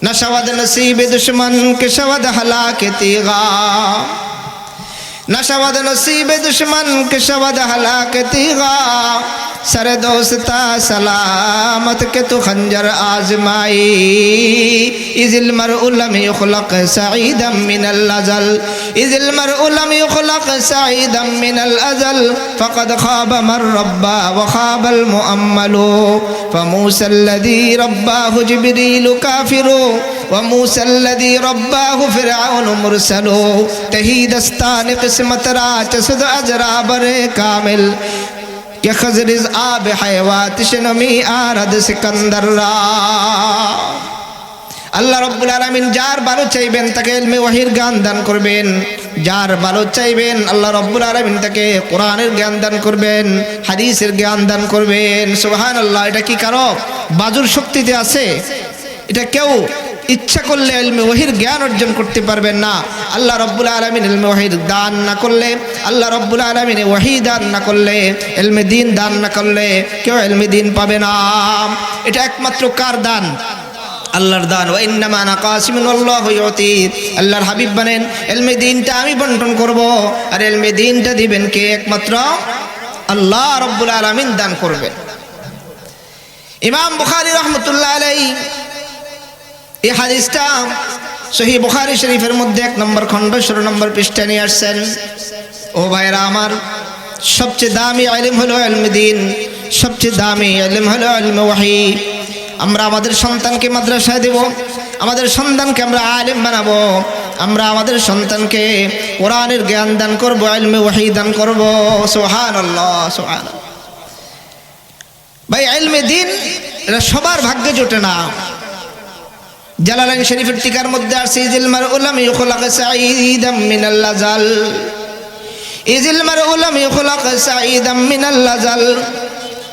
नशवद नसीब दुश्मन के शवद हलाके तीगा, नशवद नसीब दुश्मन के शवद हलाके तीगा, सर दोस्ता सलामत के तु खंजर आजमाई। इज़िल मरउ लम युखलक सईदम मिनल अज़ल, इज़िल मरउ लम युखलक सईदम मिनल अज़ल, फ़क़द ख़ाब मन रब्बा व ख़ाबल मुअम्मलु, फ़मूसल्लज़ी रब्बाहु जिब्रीलु काफ़िरु व मूसल्लज़ी रब्बाहु फ़िरऔन मुरसलु। तही दस्तान क़िस्मत रा चसद अजरा बरे कामिल, ये खजरिज आब हयवातिश नमी आरद सिकंदर रा। আল্লাহ রব্বুল আলামিন যার ভালো চাইবেন তাকে ইলমে ওয়াহির জ্ঞান দান করবেন, যার ভালো চাইবেন আল্লাহ রব্বুল আলামিন তাকে কোরআনের জ্ঞান দান করবেন, হাদিসের জ্ঞান দান করবেন। সুবহানাল্লাহ। এটা কি কারো বাজুর শক্তিতে আছে? এটা কেউ ইচ্ছা করলে ইলমে ওয়াহির জ্ঞান অর্জন করতে পারবেন না। আল্লাহ রব্বুল আলামিন ইলমে ওয়াহির দান না করলে, আল্লাহ রব্বুল আলামিন ওয়াহি দান না করলে, ইলমে দ্বীন দান না করলে কেউ ইলমে দ্বীন পাবে না। এটা একমাত্র কার দান? আল্লাহর দান। ওয়া ইন্নামা আনা কাসিমুন আল্লাহু ইউতি। আল্লাহর হাবিব বলেন ইলমে দ্বীনটা আমি বন্টন করব, আর ইলমে দ্বীনটা দিবেন কে? একমাত্র আল্লাহ রব্বুল আলামিন দান করবেন। ইমাম বুখারী রাহমাতুল্লাহ আলাইহি এই হাদিসটা সহিহ বুখারী শরীফের মধ্যে 1 নম্বর খণ্ড 16 নম্বর পৃষ্ঠায় নিয়ে আসছেন। ও ভাইরা আমার, সবচেয়ে দামি ইলম হলো ইলমে দ্বীন, সবচেয়ে দামি ইলম হলো ইলমে ওয়াহি। আমরা আমাদের সন্তানকে মাদ্রাসায় দেব, আমাদের সন্তানকে আমরা আলেম বানাবো, আমরা আমাদের সন্তানকে কোরআনের জ্ঞান দান করব, ইলমে ওয়াহি দান করব। সুবহানাল্লাহ, সুবহানাল্লাহ। ভাই, ইলমে দ্বীন এটা সবার ভাগ্যে জোটে না। জালালাইন শরীফের টিকার মধ্যে আছে ইজিল মারউ লাম ইখলাক সাঈদাম মিনাল আযাল, ইজিল মারউ লাম ইখলাক সাঈদাম মিনাল আযাল,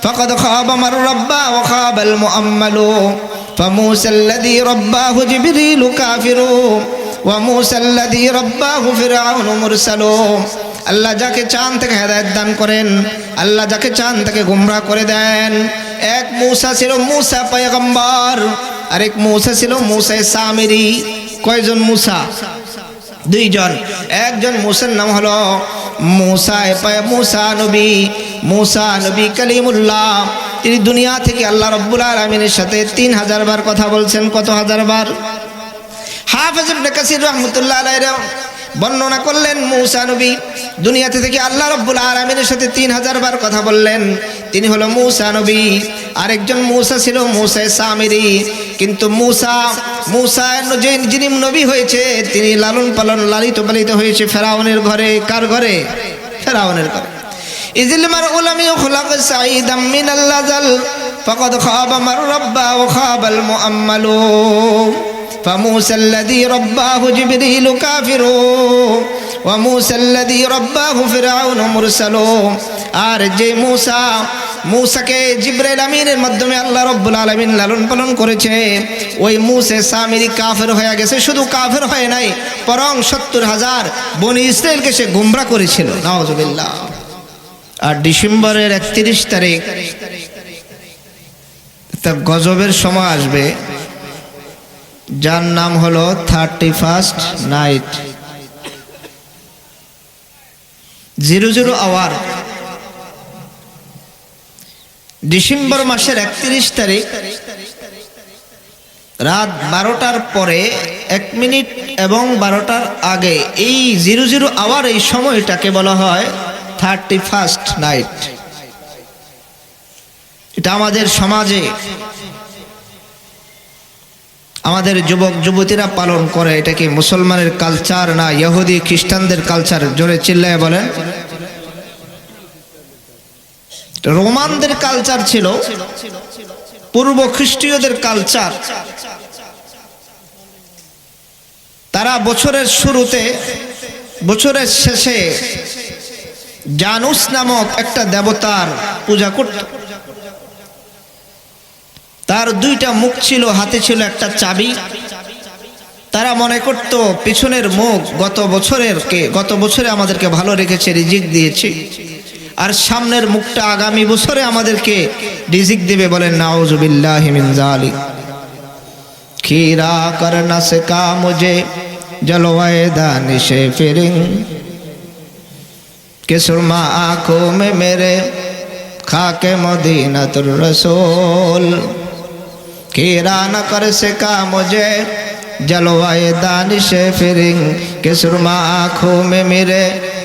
فقد خاب من ربى وخاب المؤمل، فموسى الذي رباه جبريل كافر وموسى الذي رباه فرعون مرسل। আল্লাহ যাকে চান তাকে হেদায়েত দান করেন, আল্লাহ যাকে চান তাকে গোমরাহ করে দেন। এক মূসা ছিল মুসা পয়গম্বর, আরেক মূসা ছিল মুসা সামিরি। কয়জন মূসা? দুইজন। একজন মূসার নাম হলো মুসা নবী, মুসা নবী কালিমুল্লাহ। তিনি দুনিয়া থেকে আল্লাহ রব্বুল আলামিনের সাথে 3000 বার কথা বলছেন। কত হাজার বার? হাফেজ ইবনে কাসির রাহমাতুল্লাহ আলাইহি বর্ণনা করলেন মুসা নবী দুনিয়াতে থেকে আল্লাহ রব্বুল আলামিনের সাথে 3000 বার কথা বললেন। তিনি হলো মুসা নবী। আরেকজন মুসা ছিল মুসা সামিরি। কিন্তু মুসা যিনি নবী হয়েছে তিনি লালন পালন লালিত পালিত হয়েছে ফেরাউনের ঘরে। কার ঘরে? ফেরাউনের ঘরে। ইজিল মারউ লাম ইখলাক সাঈদাম মিনাল আযাল, ফাকাদ খাবা মান রাব্বা ওয়া খাবাল মুআম্মালু, فموسى الذي رباه جبريل كافر وموسى الذي رباه فرعون مرسل। আর যে মুসাকে জিবরাইল আমিনের মাধ্যমে আল্লাহ রাব্বুল আলামিন লালন পালন করেছে, ওই মুসা সামিরি কাফের হয়ে গেছে। শুধু কাফের হয় নাই, বরং 70,000 বনি ইসরাইলকে সে গোমরাহ করেছিল। নাউজুবিল্লাহ। আর ডিসেম্বরের 31 তারিখ একটা গজবের সময় আসবে, যার নাম হলো 31st নাইট, 00 আওয়ার। ডিসেম্বর মাসের 31 তারিখ রাত 12টার পরে 1 মিনিট এবং 12টার আগে এই 00 আওয়ার, এই সময়টাকে বলা হয় 31st নাইট। এটা আমাদের সমাজে আমাদের যুবক যুবতীরা পালন করে। এটা কি মুসলমানের কালচার না ইহুদি খ্রিস্টানদের কালচার? জোরে চিল্লায় বলেন। রোমানদের কালচার ছিল, পূর্ব খ্রিস্টীয়দের কালচার। তারা বছরের শুরুতে, বছরের শেষে জানুস নামক একটা দেবতার পূজা করত। তার 2টা মুখ ছিল, হাতে ছিল একটা চাবি। তারা মনে করত পিছনের মুখ গত বছরে আমাদেরকে ভালো রেখেছে, রিজিক দিয়েছে, আর সামনের মুখটা আগামী বছরে আমাদেরকে রিজিক দেবে। বলেন নাউজুবিল্লাহি মিন যালিক। खीरा कर न सका मुझे जलवाए दानिश फिरिंग कि सुरमा आंखों में मेरे खाके मदीनतुर रसूल खीरा न कर सका मुझे जलवाए दानिश फिरिंग कि सुरमा आंखों में मेरे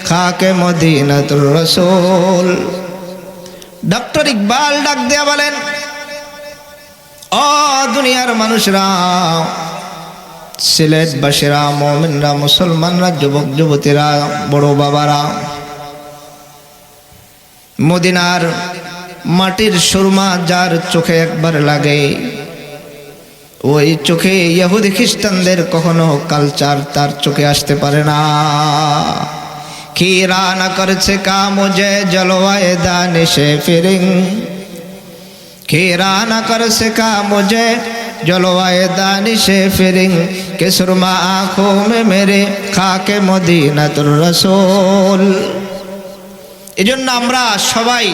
खाके मदीनतुर रसूल। डॉक्टर इकबाल डाक दिया बोलेन ओ दुनियार मानुषरा সিলেটবাসীরা মুমিনরা মুসলমানরা যুবক যুবতীরা বড় বাবারা মদিনার মাটির সুরমা যার চোখে একবার লাগে ওই চোখে ইহুদি খ্রিস্টানদের কখনো কালচার তার চোখে আসতে পারে না। खीरा न कर सका मुझे जलवाए दानिशे फिरिंग खीरा न कर सका मुझे जलवाए दानिशे फिरिंग के सुरमा आँखों में मेरे खाके मदीनतुर रसूल। এজন্য আমরা সবাই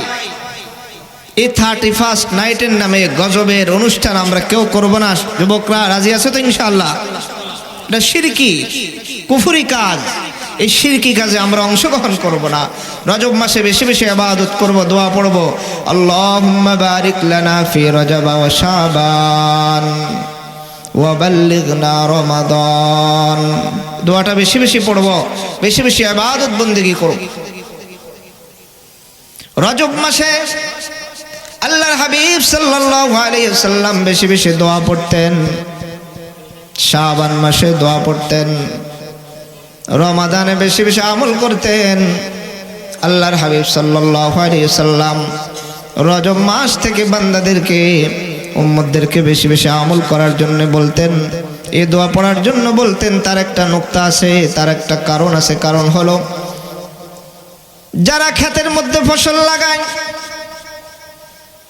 এই 31st নাইটের নামে গজবের অনুষ্ঠান আমরা কেউ করব না। যুবকরা রাজি আছে তো ইনশাআল্লাহ? এটা শিরকি কুফরি কাজ, এই শিরকি কাজে আমরা অংশগ্রহণ করব না। রজব মাসে বেশি বেশি ইবাদত করব, দোয়া পড়ব, আল্লাহুম্মা বারিক লানা ফি রজব ওয়া শাবান ওয়া বাল্লিগনা রমাদান। দোয়াটা বেশি বেশি পড়ব, বেশি বেশি ইবাদত বندگی করব। রজব মাসে আল্লাহর হাবিব সাল্লাল্লাহু আলাইহি ওয়াসাল্লাম বেশি বেশি দোয়া পড়তেন, শাবান মাসে দোয়া পড়তেন, রমাদানে বেশি বেশি আমল করতেন। আল্লাহর হাবিব সাল্লাল্লাহু আলাইহি ওয়াসাল্লাম রজব মাস থেকে বান্দাদেরকে উম্মতদেরকে বেশি বেশি আমল করার জন্য বলতেন, এই দোয়া পড়ার জন্য বলতেন। তার একটা নুকতা আছে, তার একটা কারণ আছে। কারণ হলো যারা ক্ষেতের মধ্যে ফসল লাগায়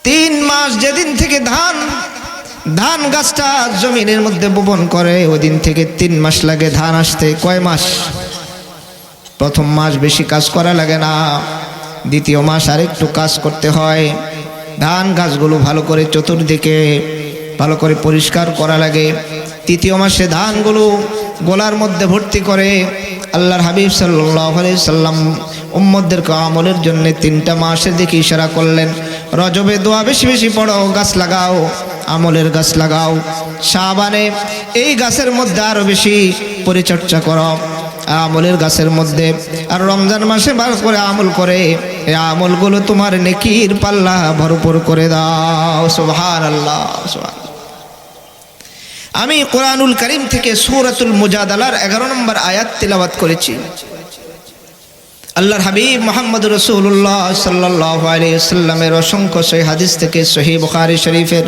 3 মাস যেদিন থেকে ধান গাছটা জমিনের মধ্যে বপন করে ওই দিন থেকে 3 মাস লাগে ধান আসতে। কয় মাস? প্রথম মাস বেশি কাজ করা লাগে না, দ্বিতীয় মাস আরেকটু কাজ করতে হয়। ধান গাছগুলো ভালো করে চতুর্দিকে ভালো করে পরিষ্কার করা লাগে। তৃতীয় মাসে ধানগুলো গোলার মধ্যে ভর্তি করে আল্লাহর হাবিব সাল্লাল্লাহু আলাইহি সাল্লাম উম্মতদেরকে আমলের জন্য 3টা মাসের দিকে ইশারা করলেন। রজবে দোয়া বেশি বেশি পড়ো, গাছ লাগাও, আমলের গাছ লাগাও। শাবানে এই গাছের মধ্যে আরো বেশি পরিচর্যা করো আমলের গাছের মধ্যে। আর রমজান মাসে বার করে আমল করে এই আমলগুলো তোমার নেকির পাল্লা ভরপুর করে দাও। সুবহানাল্লাহ, সুবহানাল্লাহ। আমি কোরআনুল কারীম থেকে সূরাতুল মুজাদালার 11 নম্বর আয়াত তিলাওয়াত করেছি। আল্লাহর হাবিব মুহাম্মদুর রাসূলুল্লাহ সাল্লাল্লাহু আলাইহি ওয়াসাল্লামের অসংখ্য সহিহ হাদিস থেকে সহিহ বুখারী শরীফের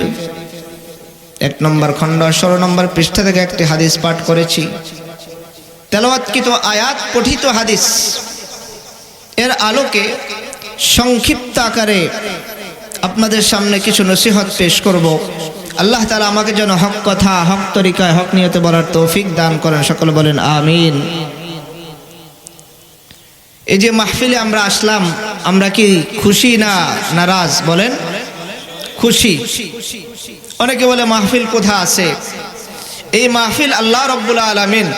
1 নম্বর খণ্ড 16 নম্বর পৃষ্ঠা থেকে একটি হাদিস পাঠ করেছি। তেলাওয়াতকৃত আয়াত পঠিত হাদিস এর আলোকে সংক্ষিপ্ত আকারে আপনাদের সামনে কিছু নসিহত পেশ করব। আল্লাহ তাআলা আমাকে যেন হক কথা, হক তরিকায়, হক নিয়তে বলার তৌফিক দান করেন। সকলে বলেন আমিন। এই যে মাহফিলে আমরা আসলাম, আমরা কি খুশি না নারাজ? বলেন খুশি। অনেকে বলে মাহফিল কোথা আছে? এই মাহফিল আল্লাহ রাব্বুল আলামিন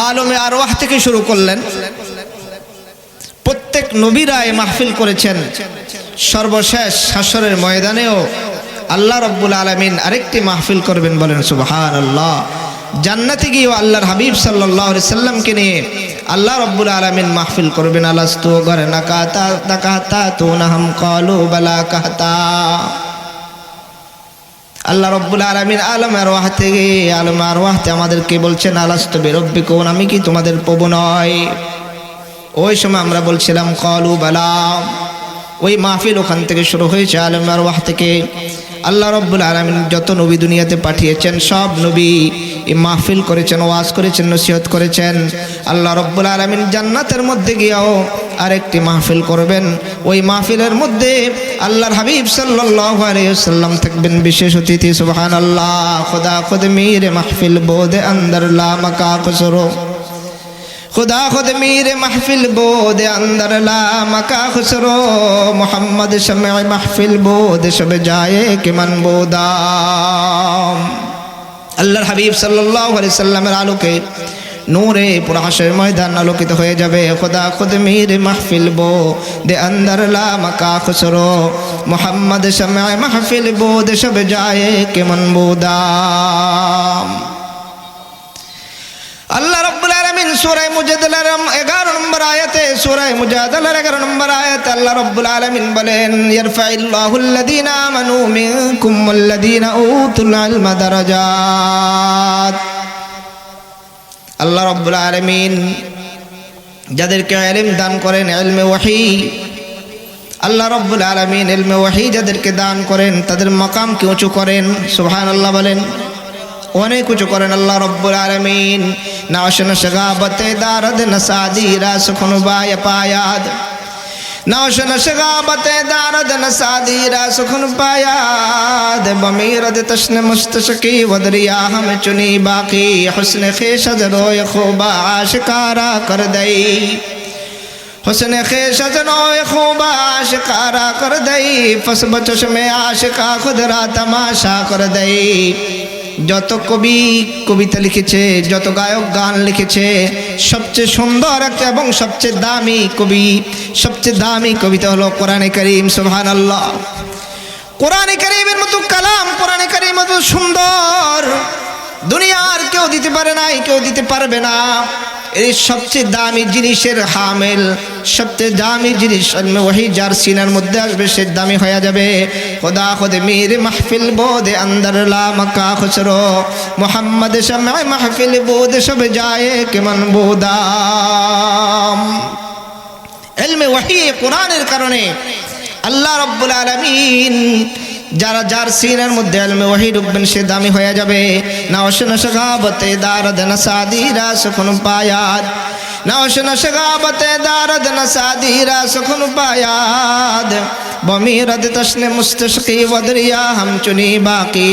আলমে আরওয়াহ থেকে শুরু করলেন। প্রত্যেক নবীরা এই মাহফিল করেছেন। সর্বশেষ হাসরের ময়দানেও আল্লাহ রাব্বুল আলামিন আরেকটি মাহফিল করবেন। বলেন সুবহানাল্লাহ। জান্নাতে গিয়েও আল্লাহর হাবিব সাল্লাল্লাহু আলাইহি সাল্লামকে নিয়ে আল্লাহ রাব্বুল আলামিন মাহফিল করবেন। আলাস্তু গরনা কাতা তাকাতা তুনহম ক্বালু বালা কাতা। আল্লাহ রাব্বুল আলামিন আলমে আরওয়াহ থেকে আমাদেরকে বলছেন আলাস্তু বিরাব্বিকুম, আমি কি তোমাদের প্রভু নয়? ওই সময় আমরা বলছিলাম ক্বালু বালা। ওই মাহফিল ওখান থেকে শুরু হয়েছে, আলমে আরওয়াহ থেকে। আল্লাহ রাব্বুল আলামিন যত নবী দুনিয়াতে পাঠিয়েছেন সব নবী এই মাহফিল করেছেন, ওয়াজ করেছেন, নসিহত করেছেন। আল্লাহ রাব্বুল আলামিন জান্নাতের মধ্যে গিয়েও আরেকটি মাহফিল করবেন। ওই মাহফিলের মধ্যে আল্লাহর হাবিব সাল্লাল্লাহু আলাইহি ওয়াসাল্লাম থাকবেন বিশেষ অতিথি। সুবহানাল্লাহ। খুদা খুদ মেরে মাহফিল বোদে अंदर ला मका खुसरो, खुदा खुद मीर महफिल बोद अंदर ला मका खुसरो, मोहम्मद शमे महफिल बोद शब जाए कि मन बोदा। আল্লাহর হাবিব সাল্লাল্লাহু আলাইহি সাল্লামের আলোকে নূরে পুরা হাশর ময়দান আলোকিত হয়ে যাবে। খোদা খুদ মীর মাহফিল বো দে अंदर ला मका खुसरो मोहम्मद शम्मा महफिल बो दे सब जाए के मनबूदा। আল্লাহ রাব্বুল আলামিন সূরা মুজাদালার 11 নম্বর আয়াতে, সূরা মুজাদালার 11 নম্বর আয়াতে আল্লাহ রাব্বুল আলামিন বলেন, ইয়ারফাইল্লাহুল্লাযীনা আমানু মিনকুম ওয়াল্লাযীনা উতুল ইলমা দারাজাত। আল্লাহ রাব্বুল আলামিন যাদেরকে ইলম দান করেন, ইলমে ওয়াহী, আল্লাহ রাব্বুল আলামিন ইলমে ওয়াহী যাদেরকে দান করেন তাদের মাকামকে উঁচু করেন। সুবহানাল্লাহ বলেন, অনেক উঁচু করেন আল্লাহ রাব্বুল আলামিন। নাওশন শগাবতে দারদ নসাদি রাসখুন বায় পায়াদ, নাওশন শগাবতে দারদ নসাদি রাসখুন পায়াদ, বমিরদ তশন মুস্তশকি वदरिया हम चुनी बाकी हुस्न खेशज रोय खूबा आशिकारा कर दई, हुस्न खेशज रोय खूबा आशिकारा कर दई, फस बचश में आशिका खुदरा तमाशा कर दई। যত কবি কবিতা লিখেছে, যত গায়ক গান লিখেছে, সবচেয়ে সুন্দর একটা এবং সবচেয়ে দামি কবি, সবচেয়ে দামি কবিতা হলো কোরআনে কারীম। সুবহানাল্লাহ। কোরআনে কারীমের মতো কালাম, কোরআনে কারীমের মতো সুন্দর দুনিয়ার কেউ দিতে পারে নাই, কেউ দিতে পারবে না। এই সবচেয়ে দামি জিনিসের হামিল, সবচেয়ে দামি জিনিস ইলমে ওয়াহী যার সিনার মধ্যে আসবে সে দামি হয়ে যাবে। খোদা খুদ মীর মাহফিল বোদে अंदर ला मका खुसरो मोहम्मद शम्मा महफिल बोद सब जाए के मनबूदा। ইলমে ওয়াহী কোরআনের কারণে আল্লাহ রাব্বুল আলামিন যারা যার সিনার মধ্যে ইলমে ওয়াহী ঢুকবেন সে দামি হয়ে যাবে। নাওশন শগাবতে দারদ নসাদি রাসখুন পায়াদ, নাওশন শগাবতে দারদ নসাদি রাসখুন পায়াদ, বমিরদ তশনে মুস্তশকি वदरिया हम चुनी बाकी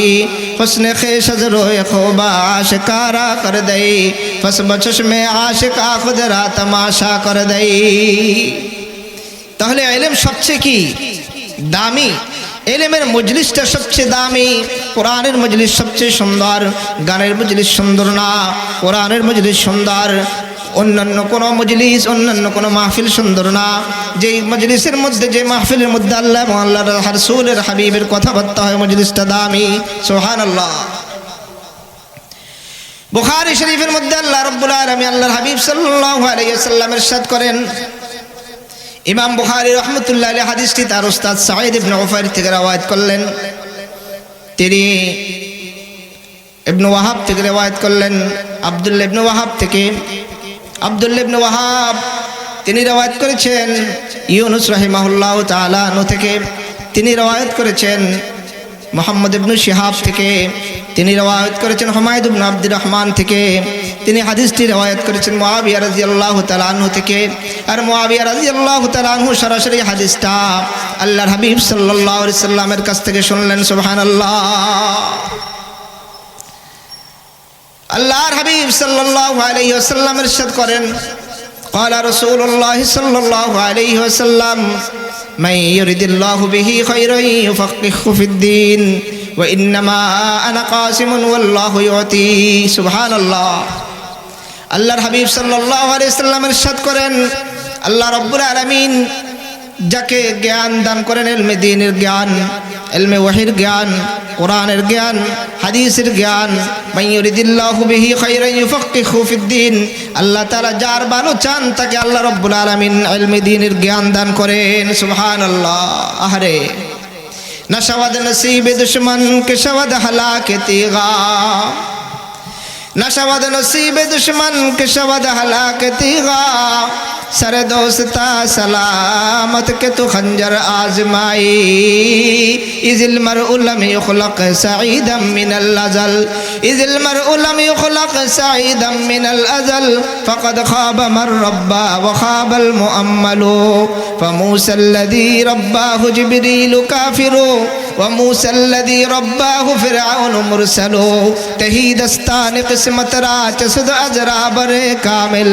हुस्न खेशज रोय खूबा आशिकारा कर दई, फस बचश में आशिका खुदरा तमाशा कर दई। তাহলে ইলম সবচেয়ে কি দামি, ইলমের মজলিসটা সবচেয়ে দামি। কোরআনের মজলিস সবচেয়ে সুন্দর, গানের মজলিস সুন্দর না, কোরআনের মজলিস সুন্দর। অন্যান্য কোনো মজলিস, অন্যান্য কোনো মাহফিল সুন্দর না। যেই মজলিসের মধ্যে, যে মাহফিলের মধ্যে আল্লাহ এবং আল্লাহর রাসূলের হাবিবের কথাবার্তা হয় মজলিসটা দামি। সুবহানাল্লাহ। বুখারী শরীফের মধ্যে আল্লাহ রাব্বুল আলামিন আল্লাহর হাবিব সাল্লাল্লাহু আলাইহি ওয়াসাল্লাম ইরশাদ করেন, ইমাম বুখারী রাহমাতুল্লাহ আলাইহি হাদিসটি তার উস্তাদ সাঈদ ইবনে উফাইর থেকে রওয়ায়াত করলেন। তিনি ইবনে ওয়াহাব থেকে রওয়ায়াত করলেন, আব্দুল্লাহ ইবনে ওয়াহাব থেকে। আব্দুল্লাহ ইবনে ওয়াহাব তিনি রওয়ায়াত করেছেন ইউনুস রাহিমাহুল্লাহ তাআলা আনহু থেকে। তিনি রওয়ায়াত করেছেন মুহাম্মদ ইবনে শিহাব থেকে। তিনি রওয়ায়াত করেছেন হুমায়দ ইবনে আব্দুর রহমান থেকে। তিনি হাদিসটি রওয়ায়াত করেছেন মুআবিয়া রাদিয়াল্লাহু তাআলা আনহু থেকে। আর মুআবিয়া রাদিয়াল্লাহু তাআলা আনহু সরাসরি হাদিসটা আল্লাহর হাবিব সাল্লাল্লাহু আলাইহি সাল্লামের কাছ থেকে শুনলেন। সুবহানাল্লাহ। আল্লাহর হাবিব সাল্লাল্লাহু আলাইহি ওয়াসাল্লাম ইরশাদ করেন, ক্বালা রাসূলুল্লাহ সাল্লাল্লাহু আলাইহি ওয়াসাল্লাম, মান ইউরিদিল্লাহু বিহি খায়রান ইউফাক্কিহু ফিদ্দীন ওয়া ইন্নামা আনা কাসিমুন ওয়াল্লাহু ইউতি। সুবহানাল্লাহ। আল্লাহর হাবিব সাল্লাল্লাহু আলাইহি ওয়াসাল্লাম ইরশাদ করেন, আল্লাহ রাব্বুল আলামিন যাকে জ্ঞান দান করেন, ইলমে দ্বীনের জ্ঞান, ইলমে ওয়াহীর জ্ঞান, কোরআনের জ্ঞান, হাদিসের জ্ঞান, মান ইউরিদিল্লাহু বিহি খায়রান ইউফাক্কিহু ফিদ্দীন, আল্লাহ তাআলা যার ভালো চান তাকে আল্লাহ রাব্বুল আলামিন ইলমে দ্বীনের জ্ঞান দান করেন। সুবহানাল্লাহ। আহারে নশাওয়াদ নসিবে দুশমন কে শওয়াদ হালাকে তিগা, नशवद नसीब दुश्मन के शवद हलाक तीगा, सर दोस्ता सलामत के तु खंजर आजमाई, इज़िल मरउ लम युखलक सईदम मिनल अज़ल, इज़िल मरउ लम युखलक सईदम मिनल अज़ल, फ़क़द ख़ाब मन रब्बा व ख़ाबल मुअम्मलु, फ़मूसा अल्लज़ी रब्बाहु जिब्रील काफ़िरु व मूसा अल्लज़ी रब्बाहु फ़िरऔन मुरसलु, तही दस्तान किस्मत राच सुद अजरा बरे कामिल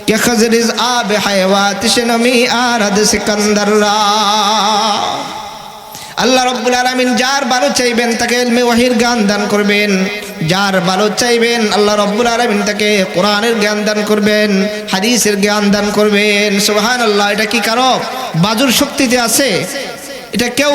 के खजरिज आब हयवात शनमी आरद सिकंदर रा। আল্লাহ রাব্বুল আলামিন যার ভালো চাইবেন তাকে ইলমে ওয়াহির জ্ঞান দান করবেন, যার ভালো চাইবেন আল্লাহ রাব্বুল আলামিন তাকে কোরআনের জ্ঞান দান করবেন, হাদিসের জ্ঞান দান করবেন। সুবহানাল্লাহ। এটা কি কারো বাজুর শক্তিতে আছে? এটা কেউ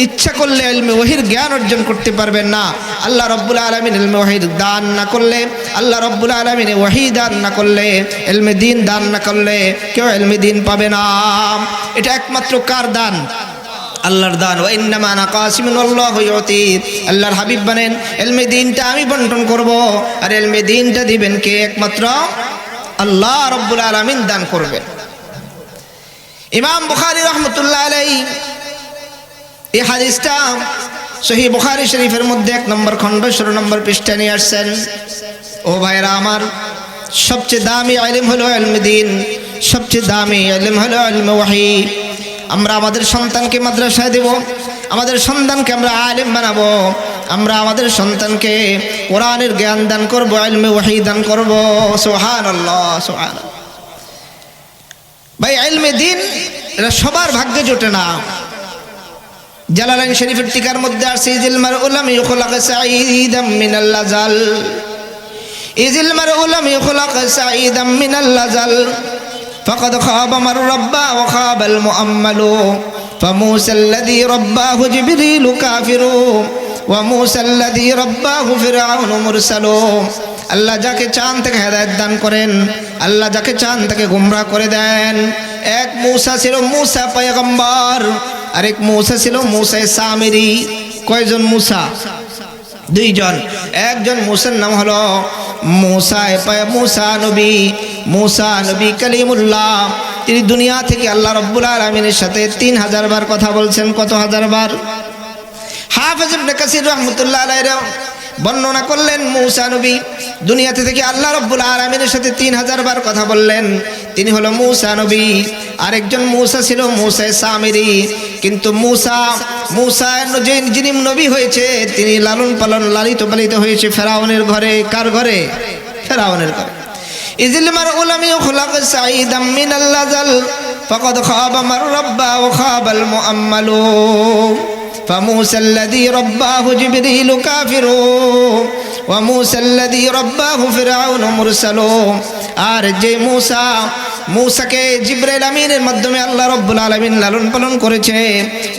ইচ্ছা করলে ইলমে ওয়াহির জ্ঞান অর্জন করতে পারবেন না। আল্লাহ রাব্বুল আলামিন ইলমে ওয়াহির দান না করলে, আল্লাহ রাব্বুল আলামিন ওয়াহি দান না করলে, ইলমে দ্বীন দান না করলে কেউ ইলমে দ্বীন পাবে না। এটা একমাত্র কার দান? আল্লাহর দান। ওয়া ইন্নামা আনা কাসিমুন আল্লাহু ইউতি। আল্লাহর হাবিব বলেন ইলমে দ্বীনটা আমি বন্টন করব, আর ইলমে দ্বীনটা দিবেন কে? একমাত্র আল্লাহ রাব্বুল আলামিন দান করবেন। ইমাম বুখারী রাহমাতুল্লাহ আলাইহি এই হাদিসটা সহিহ বুখারী শরীফের মধ্যে 1 নম্বর খণ্ড 16 নম্বর পৃষ্ঠা নিয়ে আসছেন। ও ভাইরা আমার, সবচেয়ে দামি ইলম হলো ইলমে দ্বীন, সবচেয়ে দামি ইলম হলো ইলমে ওয়াহি। আমরা আমাদের সন্তানকে মাদ্রাসায় দেব, আমাদের সন্তানকে আমরা আলেম বানাবো, আমরা আমাদের সন্তানকে কোরআনের জ্ঞান দান করব, ইলমে ওয়াহি দান করব। সুবহানাল্লাহ, সুবহানাল্লাহ। ভাই, ইলমে দ্বীন এটা সবার ভাগ্যে জোটে না। জালালাইন শরীফের টিকার মধ্যে আসছে ইজিল মারউ লাম ইখলাক সাঈদাম মিনাল লাজাল, ইজিল মারউ লাম ইখলাক সাঈদাম মিনাল লাজাল ফাকাদ খাবা মান রাব্বা ওয়া খাবাল মুআম্মালু ফামূসা আল্লাযী রাব্বাহু জিবরিলু কাফিরু ওয়া মূসা আল্লাযী রাব্বাহু ফিরআউনু মুরসালু। আল্লাহ যাকে চান তাকে হেদায়েত দান করেন, আল্লাহ যাকে চান তাকে গোমরাহ করে দেন। এক মূসা ছিল মূসা পয়গম্বর, আরেক মূসা ছিল মূসা সামিরি। কয়জন মূসা? দুইজন। একজন মূসার নাম হলো মূসা নবী, মূসা নবী কালিমুল্লাহ। তিনি দুনিয়া থেকে আল্লাহ রাব্বুল আলামিনের সাথে 3000 বার কথা বলছেন। কত হাজার বার? হাফেজ ইবনে কাসির রাহমাতুল্লাহ আলাইহি বর্ণনা করলেন মূসা নবী দুনিয়াতে থেকে আল্লাহ রাব্বুল আলামিনের সাথে 3000 বার কথা বললেন। তিনি হলো মূসা নবী। আরেকজন মূসা ছিল মূসা সামিরি। কিন্তু মূসা যিনি নবী হয়েছে তিনি লালন পালন লালিত পালিত হয়েছে ফেরাউনের ঘরে। কার ঘরে? ফেরাউনের ঘরে। ইজিল মারউ লাম ইখলাক সাঈদাম মিনাল লাজাল ফাকাদ খাবা মান রাব্বা ওয়া খাবাল মুআম্মালু فموسى الذي رباه جبريل كافر وموسى الذي رباه فرعون مرسل। আর যে মূসাকে জিবরাইল আমিনের মাধ্যমে আল্লাহ রাব্বুল আলামিন লালন পালন করেছে,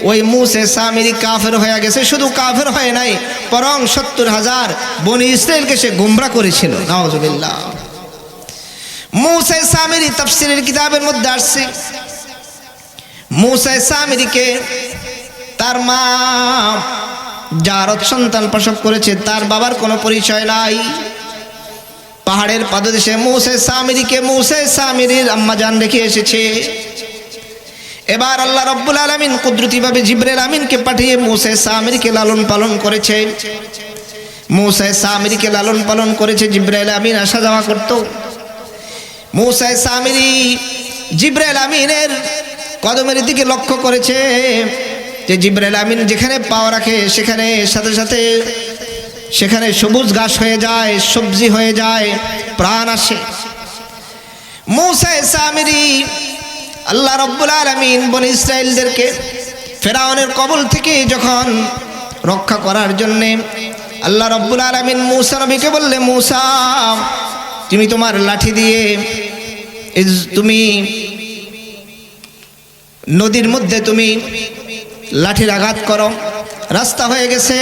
ওই মূসা সামিরি কাফের হয়ে গেছে। শুধু কাফের হয় নাই, বরং 70,000 বনি ইসরাইলকে সে গোমরাহ করেছিল। নাউজুবিল্লাহ। মূসা সামিরি তাফসীরের কিতাবের মধ্যে আসছে, মূসা সামিরিকে তার মা জারদ সন্তান প্রসব করেছে, তার বাবার কোনো পরিচয় নাই। পাহাড়ের পাদদেশে মূসা সামিরির আম্মা জান রেখে এসেছে। এবার আল্লাহ রাব্বুল আলামিন কুদরতিভাবে জিবরাইল আমিনকে পাঠিয়ে মূসা সামিরিকে লালন পালন করেছে। মূসা সামিরিকে লালন পালন করেছে, জিবরাইল আমিন আসা যাওয়া করত। মূসা সামিরি জিবরাইল আমিনের কদমের দিকে লক্ষ্য করেছে যে জিবরাইল আমিন যেখানে পা রাখে সেখানে সাথে সাথে সেখানে সবুজ ঘাস হয়ে যায়, সবজি হয়ে যায়, প্রাণ আসে। মূসা সামিরি আল্লাহ রাব্বুল আলামিন বনি ইসরাইলদেরকে ফেরাউনের কবল থেকে যখন রক্ষা করার জন্য আল্লাহ রাব্বুল আলামিন মূসা নবীকে বললে, মূসা তুমি তোমার লাঠি দিয়ে তুমি নদীর মধ্যে তুমি লাঠির আঘাত করো, রাস্তা হয়ে গেছে।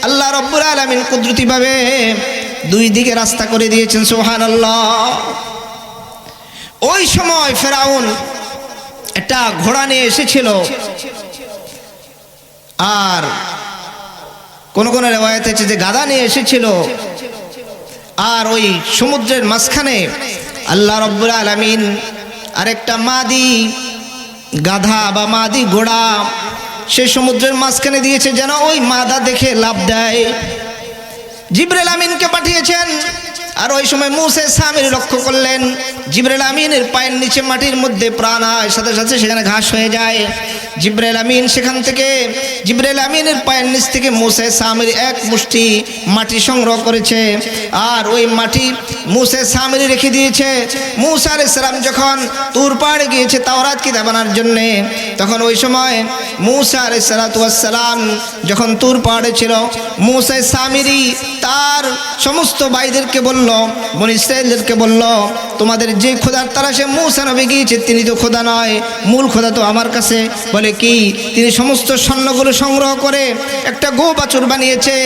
আল্লাহ রাব্বুল আলামিন কুদরতিভাবে দুই দিকে রাস্তা করে দিয়েছেন। সুবহানাল্লাহ। ওই সময় ফেরাউন একটা ঘোড়া নিয়ে এসেছিল, আর কোন কোন রিওয়ায়াতে আছে যে গাধা নিয়ে এসেছিল। আর ওই সমুদ্রের মাঝখানে আল্লাহ রাব্বুল আলামিন আরেকটা মাদি গাধা বা মাদি ঘোড়া সে সমুদ্রের মাঝখানে দিয়েছে, যেন ওই মাদা দেখে লাভ দেয়। জিবরাইল আমিনকে পাঠিয়েছেন। আর ওই সময় মূসা সামিরি লক্ষ্য করলেন জিবরাইল আমিনের পায়ের নিচে মাটির মধ্যে প্রাণ হয়, সাথে সাথে সেখানে ঘাস হয়ে যায়। জিবরাইল আমিন সেখান থেকে জিবরাইল আমিনের পায়ের নিচ থেকে মূসা সামিরি এক মুষ্টি মাটি সংগ্রহ করেছে আর ওই মাটি মূসা সামিরি রেখে দিয়েছে। মূসা আলাইহিস সালাম যখন তুর পাহাড়ে গিয়েছে তাওরাত কিতাব আনার জন্য, তখন ওই সময় মূসা আলাইহিস সালাম যখন তুর পাহাড়ে ছিল, মূসা সামিরি তার সমস্ত ভাইদেরকে বলল, বনি ইসরাইলদেরকে বলল, তোমাদের যে খোদার তালাশে মূসা নবী গিয়েছে তিনি তো খোদা নয়, মূল খোদা তো আমার কাছে। বলে কি? তিনি সমস্ত স্বর্ণগুলো সংগ্রহ করে একটা গো বাছুর বানিয়েছে,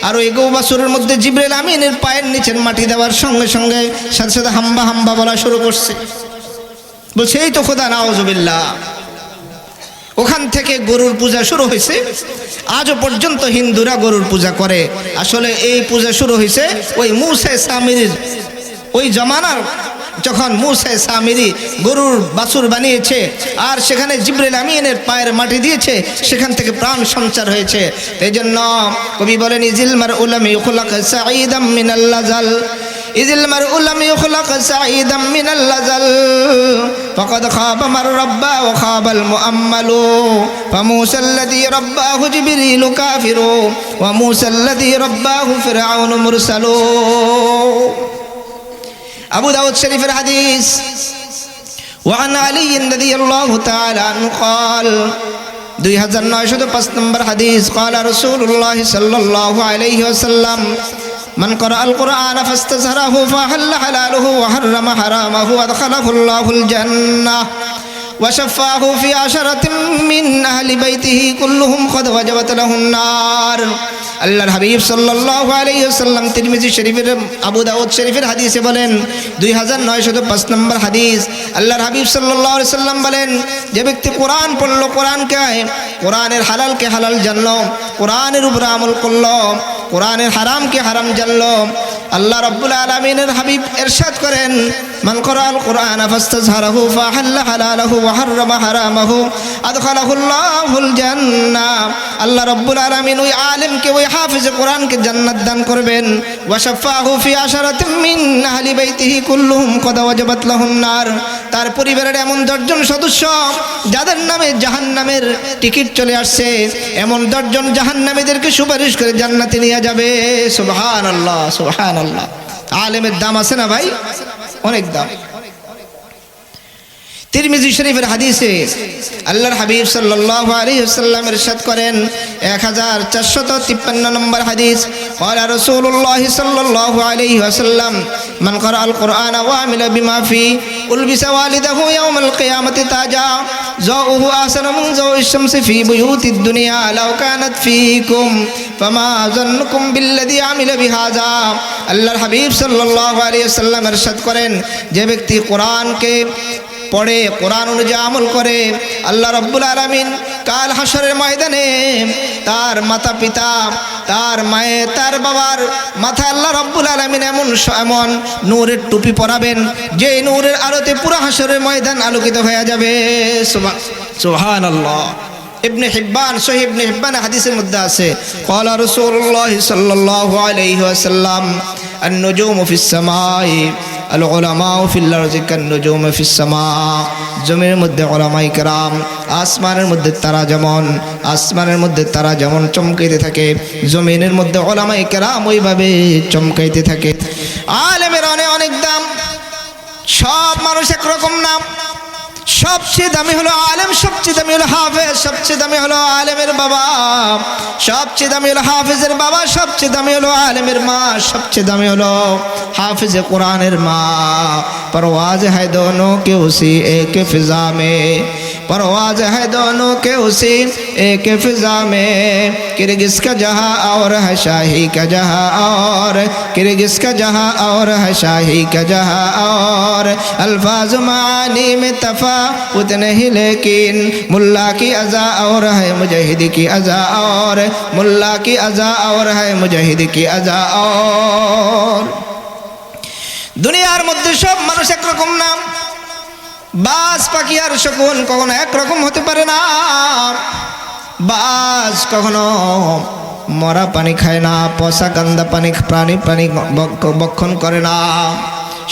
আর ওই গো বাছুরের মধ্যে জিবরাইল আমিনের পায়ের নিচের মাটি দেওয়ার সঙ্গে সঙ্গে সাথে সাথে হাম্বা হাম্বা বলা শুরু করছে, বলছে এই তো খোদা, নাউজুবিল্লাহ। ওখান থেকে গরুর পূজা শুরু হয়েছে। আজও পর্যন্ত হিন্দুরা গরুর পূজা করে। আসলে এই পূজা শুরু হয়েছে ওই মূসা সামিরির ওই জমানার, যখন মূসা সামিরি গরুর বাছুর বানিয়েছে আর সেখানে জিবরাইল আমিনের পায়ের মাটি দিয়েছে, সেখান থেকে প্রাণ সঞ্চার হয়েছে। এই জন্য কবি বলেন, ইজিল মার উলামি খুলাক সাঈদাম মিনাল লাজাল, ইজিল মার উলামি খুলাক সাঈদাম মিনাল লাজাল, ফাকাদ খাবা মার রাব্বা ওয়া খাবাল মুআম্মালু, ফামূসা আল্লাযী রাব্বাহু জিবরিলু কাফিরু ওয়া মূসা আল্লাযী রাব্বাহু ফিরআউনু মুরসালু। আবু দাউদ শরীফের হাদিস, ওয়ান আলী রাদিয়াল্লাহু তাআলা আনহু قال 2905 নম্বর হাদিস, قال রাসূলুল্লাহ সাল্লাল্লাহু আলাইহি ওয়াসাল্লাম, মান ক্বারাআল কুরআন ফাস্তাযহারাহু ফাহাল্লা হালালুহু ওয়া হাররামা হারামাহু আদখালাহুল্লাহুল জান্নাহ ওয়া শাফাহু ফি আশরাতিন মিন আহলি বাইতিহি কুল্লুহুম ক্বাদ ওয়াজাবাত লাহুন নার। আল্লাহর হাবিব সাল্লাল্লাহু আলাইহি ওয়াসাল্লাম তিরমিজি শরীফের, আবু দাউদ শরীফের হাদিসে বলেন, 2905 নম্বর হাদিস, আল্লাহর হাবিব সাল্লাল্লাহু আলাইহি ওয়াসাল্লাম বলেন, যে ব্যক্তি কোরআন পড়লো, কোরআনের হালালকে হালাল জানলো, কোরআনের উপর আমল করলো, কোরআনের হারামকে হারাম জানলো, আল্লাহ রাব্বুল আলামিনের হাবিব ইরশাদ করেন, মান ক্বারাআল কুরআন ফাস্তাযহারাহু ফাহাল্লা হালালাহু ওয়া হাররামা হারামাহু আদখালাহুল্লাহুল জান্নাহ। আল্লাহ রাব্বুল আলামিন ওই আলেমকে, ওই হাফেজে কোরআনকে জান্নাত দান করবেন। ওয়া শাফাহু ফি আশরাতিন মিন আহলি বাইতিহি কুল্লুহুম ক্বাদ ওয়াজাবাত লাহুন নার। তার পরিবারের এমন 10 জন সদস্য যাদের নামে জাহান্নামের টিকিট চলে আসছে, এমন 10 জন জাহান্নামীদেরকে সুপারিশ করে জান্নাতে নিয়ে যাবে। সুবহানাল্লাহ, সুবহানাল্লাহ। আলেমের দাম আছে না ভাই? অনেক দাম। তিরমিজি শরীফের হাদিসে আল্লাহর হাবিব সাল্লাল্লাহু আলাইহি ওয়াসাল্লাম ইরশাদ করেন, 1453 নম্বর হাদিস, ক্বালা রাসূলুল্লাহ সাল্লাল্লাহু আলাইহি ওয়াসাল্লাম, মান ক্বারাআল কুরআন ওয়া আমিলা বিমা ফি উলবিসা ওয়ালিদাহু ইয়াওমাল কিয়ামাতি তাজা যাউহু আহসানা মিন যাউইশ শামসি ফি বুয়ুতিদ দুনিয়া লাউ কানাত ফীকুম ফামা যান্নুকুম বিল্লাযী আমিলা বিহাযা। আল্লাহর হাবিব সাল্লাল্লাহু আলাইহি ওয়াসাল্লাম ইরশাদ করেন, যে ব্যক্তি কোরআনকে পড়ে, কোরআন অনুযায়ী আমল করে, আল্লাহ রাব্বুল আলামিন কাল হাসরের ময়দানে তার মাতা পিতা, তার মায়ের, তার বাবার মাথায় আল্লাহ রাব্বুল আলামিন এমন নূরের টুপি পরাবেন, যে নূরের আলোতে পুরো হাসরের ময়দান আলোকিত হয়ে যাবে। সুবহানাল্লাহ। ইবনে হিব্বান, সহিহ ইবনে হিব্বান হাদিসের মধ্যে আছে, ক্বালা রাসূলুল্লাহ সাল্লাল্লাহু আলাইহি ওয়াসাল্লাম, আন-নুজুমু ফিস সামাই আল উলামাউ ফিল আরজি কান-নুজুম ফিস সামা। জমিনের মধ্যে উলামায়ে কেরাম, আসমানের মধ্যে তারা যেমন চমকাইতে থাকে, জমিনের মধ্যে উলামায়ে কেরাম ওইভাবে চমকাইতে থাকে। আলেমের অনেক দাম, সব মানুষ একরকম না। সবচেয়ে দামি হলো আলেম, সবচেয়ে দামি হলো হাফেজ, সবচেয়ে দামি হলো আলেমের বাবা, সবচেয়ে দামি হলো হাফেজের বাবা, সবচেয়ে দামি হলো আলেমের মা, সবচেয়ে দামি হলো হাফেজে কোরআনের মা। परवाज़ है दोनों के उसी एक फ़िज़ा में, परवाज़ है दोनों के उसी एक फ़िज़ा में। किर्गिज़ का जहाँ और है शाही का जहाँ और, किर्गिज़ का जहाँ और है शाही का जहाँ और। अल्फाज मानी में तफ़ावुत नहीं लेकिन मुल्ला की अज़ा और है मुजाहिद की अज़ा और, मुल्ला की अज़ा और है मुजाहिद की अज़ा और। দুনিয়ার মধ্যে সব মানুষ একরকম না। বাজ পাখি আর শকুন কখনো একরকম হতে পারে না। বাজ কখনো মরা পানি খায় না, পচা গন্ধা প্রাণী ভক্ষণ করে না।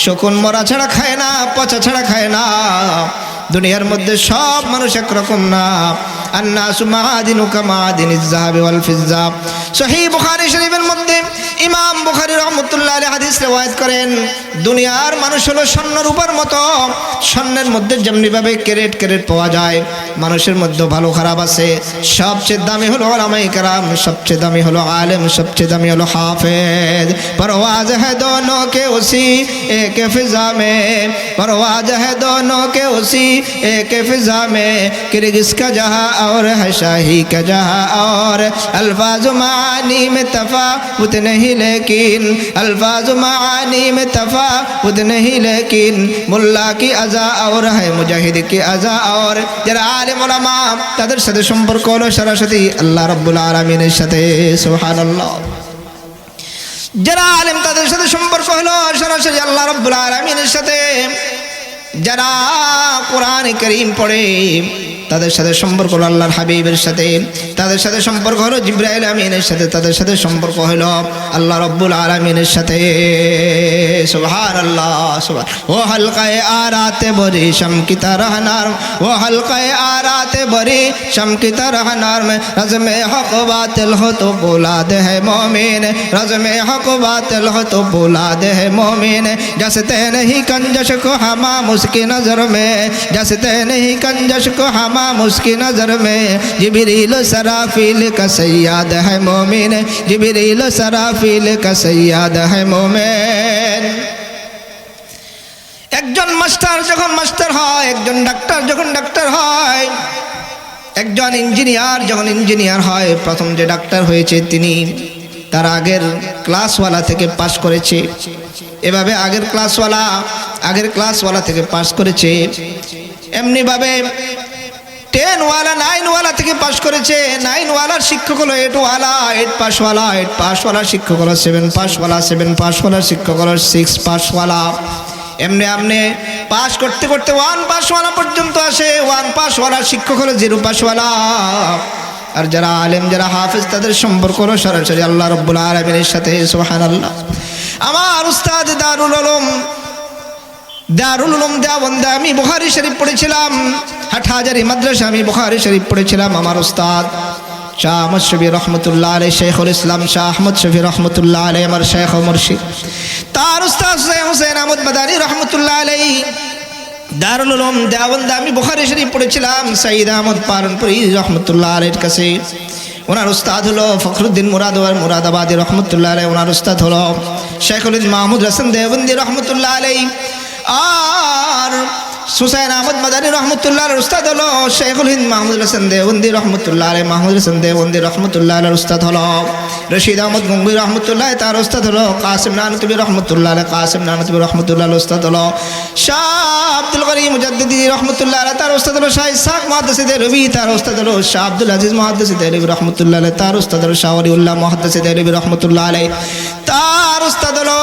শকুন মরা ছাড়া খায় না, পচা ছাড়া খায় না। দুনিয়ার মধ্যে সব মানুষ একরকম না। আন-নাসু মাআদিনু কামাআদিনিজ যাহাবি ওয়াল ফিজ্জা। সহিহ বুখারী শরীফের মধ্যে ইমাম বুখারী রাহমাতুল্লাহ আলাইহি হাদিস riwayat করেন, দুনিয়ার মানুষ হলো স্বর্ণ রূপার মতো। স্বর্ণের মধ্যে যেমনি ভাবে ক্যারেট ক্যারেট পাওয়া যায়, মানুষের মধ্যে ভালো খারাপ আছে। সবচেয়ে দামি হলো উলামায়ে কেরাম, সবচেয়ে দামি হলো আলেম, সবচেয়ে দামি হলো হাফেজ। परवाज़ है दोनों के उसी एक फिजा में, परवाज़ है दोनों के उसी एक फिजा में, किर्गिज़ का जहाँ और है शाही का जहाँ और। अल्फाज मानी में तफावत नहीं लेकिन, अल्फाज मानी में तफावत नहीं लेकिन, मुल्ला की अज़ा और है मुजाहिद की अज़ा और। যারা আলেম উলামা তাদের সাথে সম্পর্ক হলো সরাসরি আল্লাহ রাব্বুল আলামিনের সাথে, সুবহানাল্লাহ। যারা আলেম তাদের সাথে সম্পর্ক হলো সরাসরি আল্লাহ রাব্বুল আলামিনের সাথে। যারা কোরআন কারীম পড়ে তাদের সাথে সম্পর্ক হলো আল্লাহর হাবিবের সাথে, তাদের সাথে সম্পর্ক হলো জিবরাইল আমিনের সাথে, তাদের সাথে সম্পর্ক হলো আল্লাহ রাব্বুল আলামিনের সাথে, সুবহানাল্লাহ সুবহান। ও হালকায়ে আরাতে বরি শম কি তরহ নার, ও হালকায়ে আরাতে বরি শম কি তরহ নার में रज़्म हक़ बातिल हो तो बुलाद है मोमिन, रज़्म हक़ बातिल हो तो बुलाद है मोमिन। जसते नहीं कंजश को हमाम उसकी नज़र में, जसते नहीं कंजश को हमाम उसकी नज़र में, जिब्रील सराफिल का सैयाद है मोमिन, जिब्रील सराफिल का सैयाद है मोमिन। একজন মাস্টার যখন মাস্টার হয়, একজন ডাক্তার যখন ডাক্তার হয়, একজন ইঞ্জিনিয়ার যখন ইঞ্জিনিয়ার হয়, প্রথম যে ডাক্তার হয়েছে তিনি তার আগের ক্লাসওয়ালা থেকে পাস করেছে। এভাবে আগের ক্লাসওয়ালা থেকে পাস করেছে। এমনিভাবে 10 ওয়ালা 9 ওয়ালা থেকে পাস করেছে। 9 ওয়ালার শিক্ষক হলো 8 ওয়ালা, 8 পাসওয়ালা, 8 পাসওয়ালার শিক্ষক হলো 7 পাসওয়ালা, 7 পাসওয়ালার শিক্ষক হলো 6 পাসওয়ালা। এমনি আমনে পাস করতে করতে 1 পাসওয়ালা পর্যন্ত আসে। 1 পাসওয়ালার শিক্ষক হলো 0 পাসওয়ালা। আর যারা আলেম যারা হাফেজ তাদের সম্পর্ক হলো সরাসরি আল্লাহ রাব্বুল আলামিনের সাথে, সুবহানাল্লাহ। আমার উস্তাদ দারুল উলুম দেওবন্দে আমি বুখারী শরীফ পড়েছিলাম, হাটহাজারী মাদ্রাসা আমি বুখারী শরীফ পড়েছিলাম। আমার উস্তাদ শাহ আহমদ শফি রহমতুল্লাহ আলাইহি, শেখুল ইসলাম শাহ আহমদ শফি রহমতুল্লাহ আলাইহি আমার শেখ ও মুর্শিদ। তার উস্তাদ হুসেন আহমদ মাদানী রহমতুল্লাহ আলাইহি দারুল উলুম দেওবন্দে আমি বুখারী শরীফ পড়েছিলাম সঈদ আহমদ পারনপুরি রহমতুল্লাহ আলাইহির কাছে। ওনার উস্তাদ হলো ফখরুদ্দিন মুরাদাবাদী রহমতুল্লাহ আলাইহি, ওনার উস্তাদ হলো শেখুল মাহমুদ হাসান দেওবন্দি রহমতুল্লাহ আলাইহি। আর হুসাইন আহমদ মাদানী রহমতুল্লাহ আলাইহির উস্তাদ হলো শেখুল হিন্দ মাহমুদ হাসান দেওবন্দি রহমতুল্লাহ আলাইহি। মাহমুদ হাসান দেওবন্দি রহমতুল্লাহ আলাইহির উস্তাদ হলো রশিদ আহমদ গঙ্গুই রহমতুল্লাহ, তার উস্তাদ হলো কাসিম নানতুবি রহমতুল্লাহ আলাইহি। কাসিম নানতুবি রহমতুল্লাহ আলাইহির উস্তাদ হলো শাহ আব্দুল গনি মুজাদ্দিদি রহমতুল্লাহ আলাইহি, তার উস্তাদ হলো শাহ ইসহাক মুহাদ্দিস দেহলভী, তার উস্তাদ হলো শাহ আব্দুল আজিজ মুহাদ্দিস দেহলভী রহমতুল্লাহ আলাইহি, তার উস্তাদ হলো শাহ ওয়ালিউল্লাহ মুহাদ্দিস দেহলভী রহমতুল্লাহ আলাইহি, তার উস্তাদ হলো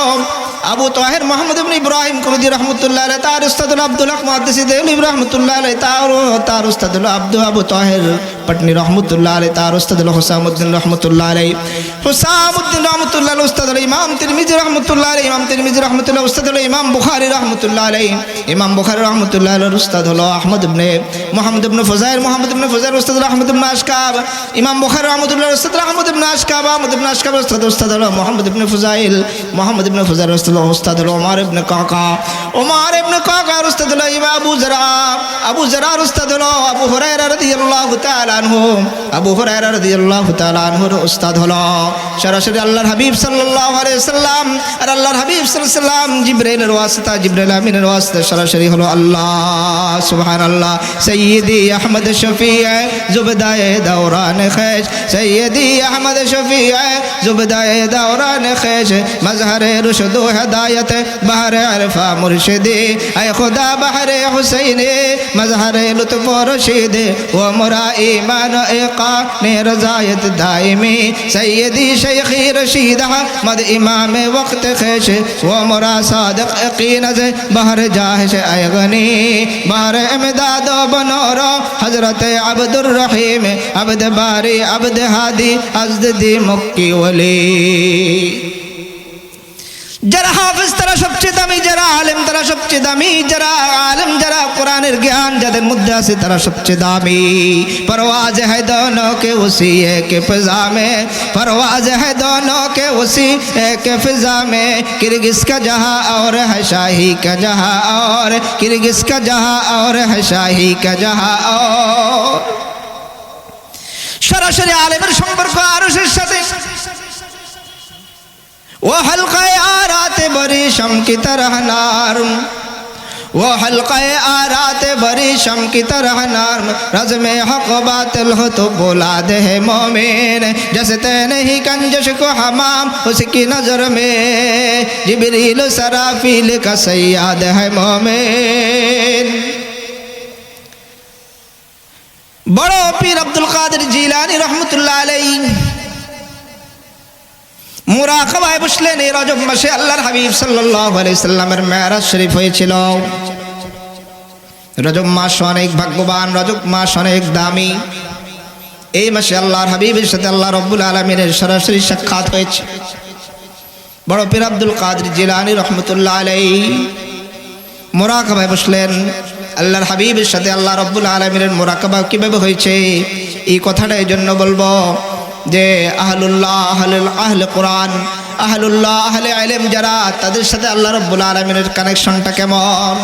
আবু তাহের মোহাম্মদ ইবনে ইব্রাহিম কুরদি রহমতুল্লাহ আলাইহি, তার উস্তাদ হলো আব্দুল হক মুহাদ্দিস দেহলভী রহমতুল্লাহ আলাইহি, তার উস্তাদ হলো আবু তাহের পটনি রহমতুল্লাহ আলাইহি, তার উস্তাদ হলো হুসামউদ্দিন রহমতুল্লাহ আলাইহি। হুসামউদ্দিন রহমতুল্লাহ আলাইহি উস্তাদ হলো ইমাম তিরমিজি রহমতুল্লাহ আলাইহি, ইমাম তিরমিজি রহমতুল্লাহ উস্তাদ হলো ইমাম বুখারী রহমতুল্লাহ আলাইহি, ইমাম বুখারী রহমতুল্লাহ আলাইহির উস্তাদ হলো আহমদ ইবনে মুহাম্মদ ইবনে ফুজাইল, মুহাম্মদ ইবনে ফুজাইল উস্তাদ হলো আহমদ ইবনে আশকাব, ইমাম বুখারী রহমতুল্লাহ উস্তাদ হলো আহমদ ইবনে আশকাব, আহমদ ইবনে আশকাব উস্তাদ হলো মুহাম্মদ ইবনে ফুজাইল, মুহাম্মদ ইবনে ফুজাইল উস্তাদ হলো ওমর ইবনে কাকা, ওমর ইবনে কাকা উস্তাদ হলো ইমাম আবু যরার উস্তাদ হলো আবু হুরায়রা রাদিয়াল্লাহু তাআলা আনহু, আবু হুরায়রা রাদিয়াল্লাহু তাআলা আনহুর উস্তাদ হলো সরাসরি আল্লাহর হাবিব সাল্লাল্লাহু আলাইহি সাল্লাম। আর আল্লাহর হাবিব সাল্লাল্লাহু আলাইহি সাল্লাম জিবরাইলের ওয়াসিতা, জিবরাইল আমিনের ওয়াসিতা সরাসরি হলো আল্লাহ, সুবহানাল্লাহ। সৈয়দি আহমদ শফিঈ জুবদায়ে দাওরান খেশ, সৈয়দি আহমদ শফিঈ জুবদায়ে দাওরান খেশ, মজহরে রুশদ ও হেদায়েত বাহরে আরফা মুর্শিদি, আয় খুদা বাহরে হুসैनी मजहरे लुत्फ रशीद वो मुरा ईमान एका ने रजायत दायमी सैयदी शेखी रशीद अहमद इमाम वक्त खेश वो मुरा सादिक यकीन से बहर जाहिश अयगनी बहर इमदाद बनोरो हजरत अब्दुर रहीम अब्द बारी अब्द हादी अज़द दी मुक्की वली। যারা হাফেজ তারা সবচেয়ে দামি, যারা আলেম তারা সবচেয়ে দামি, যারা আলেম যারা কোরআনের জ্ঞান যাদের মধ্যে আছে তারা সবচেয়ে দামি। परवाज़ है दोनों के उसी एक फिजा में, परवाज़ है दोनों के उसी एक फिजा में, किर्गिज़ का जहां और है शाही का जहां और, किर्गिज़ का जहां और है शाही का जहां और। সরাসরি আলেমের সম্পর্ক আরশের সাথে। वो हल्का आरात बरी शम की तरह नार, वो हल्का आरात बरी शम की तरह नार, रज़्म हक़ बातिल हो तो बोला दे है मोमिन, जैसे ते नहीं कंजश को हमाम उसकी नज़र में, जिब्रील सराफील का सैयाद है मोमिन। बड़ो पीर अब्दुल कादिर जिलानी रहमतुल्लाह अलैहि মুরাকাবায় বসলেন। এই রজব মাসে আল্লাহর হাবিব সাল্লাল্লাহু আলাইহি সাল্লামের মেরাজ শরীফ হয়েছিল। রজব মাস অনেক ভাগ্যবান, রজব মাস অনেক দামি। এই মাসে আল্লাহর হাবিবের সাথে আল্লাহ রাব্বুল আলামিনের সরাসরি সাক্ষাৎ হয়েছে। বড় পীর আব্দুল কাদের জিলানী রহমতুল্লাহ আলাইহি মুরাকাবায় বসলেন। আল্লাহর হাবিবের সাথে আল্লাহ রাব্বুল আলামিনের মুরাকাবা কিভাবে হয়েছে এই কথাটা এই জন্য বলবো যে আহলুল্লাহ আহলে কোরআন, আহলুল্লাহ আহলে ইলম যারা, তাদের সাথে আল্লাহ রাব্বুল আলামিনের কানেকশনটা কেমন।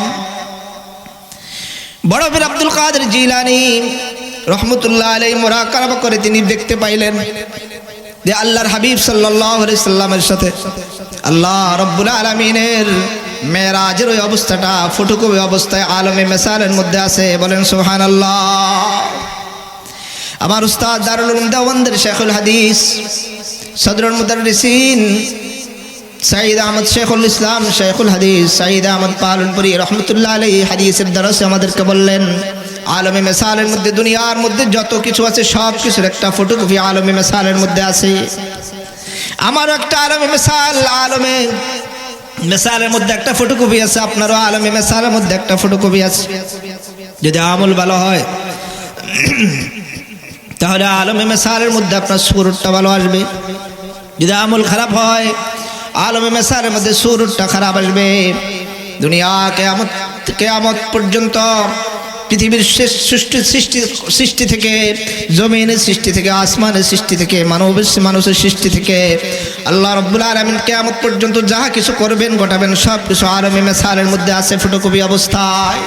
বড় পীর আব্দুল কাদের জিলানী রহমতুল্লাহ আলাইহি মুরাকাবা করে তিনি দেখতে পাইলেন যে আল্লাহর হাবিব সাল্লাল্লাহু আলাইহি সাল্লামের সাথে আল্লাহ রাব্বুল আলামিনের মেরাজের ওই অবস্থাটা ফটোকপি অবস্থায় আলমে মেসালের মধ্যে আছে। বলেন সুবহানাল্লাহ। আমার উস্তাদ দারুল উলুম দেওবন্দের শেখুল হাদিস সদরুল মুদাররিসিন সাঈদ আহমদ শেখুল ইসলাম শেখুল হাদিস সাঈদ আহমদ পালনপুরি রহমতুল্লাহ আলাইহি হাদিসের দরসে আমাদেরকে বললেন, আলমে মেসালের মধ্যে দুনিয়ার মধ্যে যত কিছু আছে সব কিছুর একটা ফটোকপি আলমে মেসালের মধ্যে আছে। আমারও একটা আলমে মেসাল, আলমে মেসালের মধ্যে একটা ফটোকপি আছে, আপনারও আলমে মেসালের মধ্যে একটা ফটোকপি আছে। যদি আমল ভালো হয় তাহলে আলমে মেসালের মধ্যে আপনার সুরটা ভালো আসবে। যদি আমল খারাপ হয় আলমে মেসালের মধ্যে সুরটা খারাপ আসবে। দুনিয়া কিয়ামত পর্যন্ত পৃথিবীর শেষ সৃষ্টি থেকে, জমিনের সৃষ্টি থেকে, আসমানের সৃষ্টি থেকে, মানুষের সৃষ্টি থেকে আল্লাহ রাব্বুল আলামিন কিয়ামত পর্যন্ত যাহা কিছু করবেন ঘটাবেন সব কিছু আলমে মেসালের মধ্যে আছে ফটোকপি অবস্থায়।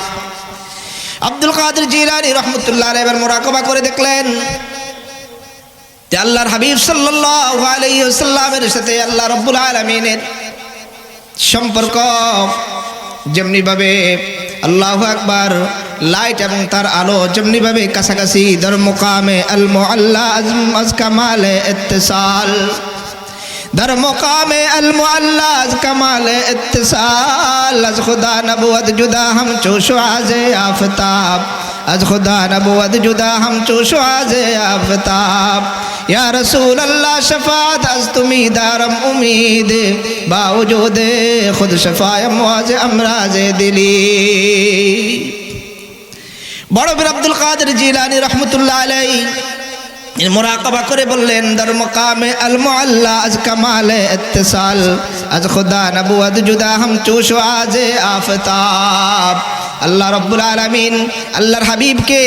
আব্দুল কাদের জিলানী রহমতুল্লাহ আলাইহি এবার মুরাকাবা করে দেখলেন যে আল্লাহর হাবিব সাল্লাল্লাহু আলাইহি ওয়াসাল্লামের সাথে আল্লাহ রাব্বুল আলামিনের সম্পর্ক যেমনি ভাবে আল্লাহু আকবার লাইট এবং তার আলো যেমনি ভাবে কাছাকাছি, দর মুকামে আল মুআল্লা আজ কামালে ইত্তিসাল, در مقام المعلا از کمال اتصال، از خدا نبوت جدا ہم چوش آز آفتاب، از خدا نبوت جدا ہم چوش آز آفتاب، یا رسول اللہ شفاعت از تمی دارم امید، باوجود خود شفایم واز امراض دلی۔ বড় পীর আব্দুল কাদের জিলানী রাহমাতুল্লাহ আলাইহি মুরাকাবা করে বললেন, দর মুকামে আল মুআল্লা আজ কামালে ইত্তিসাল, আজ খুদা নবুয়ত জুদা হাম চুশ আজে আফতাব। আল্লাহ রাব্বুল আলামিন আল্লাহর হাবিবকে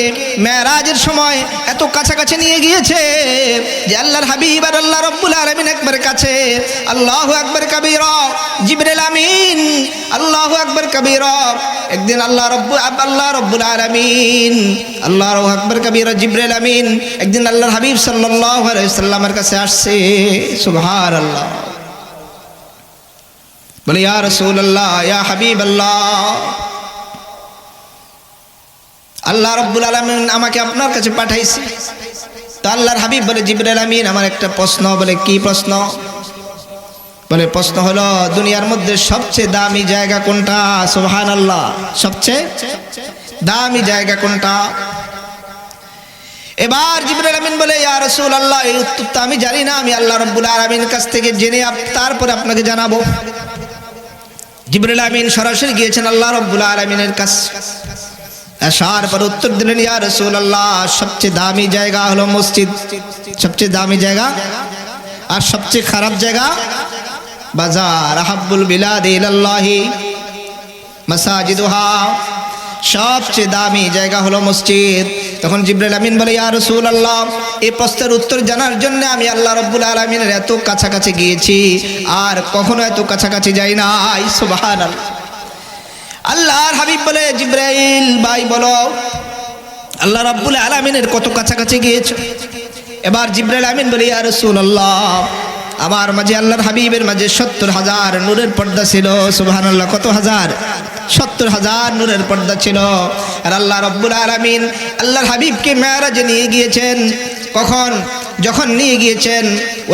মেরাজের সময় এত কাছাকাছি নিয়ে গিয়েছে যে আল্লাহর হাবিব আর আল্লাহ রাব্বুল আলামিন একবার কাছে। আল্লাহু আকবার কবীরা, জিবরিল আমিন আল্লাহু আকবার কবীরা। একদিন আল্লাহ রাব্বুল আলামিন আল্লাহু আকবার কবীরা জিবরিল আমিন একদিন আল্লাহর হাবিব সাল্লাল্লাহু আলাইহি সাল্লামের কাছে আসছে। সুবহানাল্লাহ। বলে ইয়া রাসূলুল্লাহ, ইয়া হাবিবাল্লাহ, আল্লাহ রাব্বুল আলামিন আমাকে আপনার কাছে পাঠাইছে। তো আল্লাহর হাবিব বলে, জিবরিল আমিন আমার একটা প্রশ্ন। বলে কি প্রশ্ন? বলে প্রশ্ন হলো দুনিয়ার মধ্যে সবচেয়ে দামি জায়গা কোনটা? সুবহানাল্লাহ। সবচেয়ে দামি জায়গা কোনটা? এবার জিবরিল আমিন বলে, ইয়া রাসূলুল্লাহ এই উত্তরটা আমি জানি না, আমি আল্লাহ রাব্বুল আলামিনের কাছ থেকে জেনে তারপরে আপনাকে জানাবো। জিবরিল আমিন সরাসরি গিয়েছেন আল্লাহ রাব্বুল আলামিনের কাছে। আসার পর উত্তর দিলেন, ইয়া রাসূলুল্লাহ সবচেয়ে দামি জায়গা হলো মসজিদ, সবচেয়ে দামি জায়গা। আর সবচেয়ে খারাপ জায়গা বাজার আহাব্বুল বিলাদি ইলাল্লাহি মাসাজিদুহা, সবচেয়ে দামি জায়গা হলো মসজিদ। তখন জিবরাইল আমিন বলে, ইয়া রাসূলুল্লাহ, এই প্রশ্নের উত্তর জানার জন্য আমি আল্লাহ রাব্বুল আলামিনের এত কাছাকাছি গিয়েছি, আর কখনো এত কাছাকাছি যাই নাই। সুবহানাল্লাহ। আল্লাহর হাবিব বলে, জিবরাইল ভাই বলো, আল্লাহ রাব্বুল আলামিনের কত কাছাকাছি গিয়েছো? এবার জিবরাইল আমিন বলে, ইয়া রাসূলুল্লাহ, আমার মাঝে আল্লাহর হাবিবের মাঝে ৭০,০০০ নূরের পর্দা ছিল। সুবহানাল্লাহ। কত হাজার? ৭০,০০০ নূরের পর্দা ছিল। আর আল্লাহ রাব্বুল আলামিন আল্লাহর হাবিবকে মেরাজে নিয়ে গিয়েছেন। কখন? যখন নিয়ে গিয়েছেন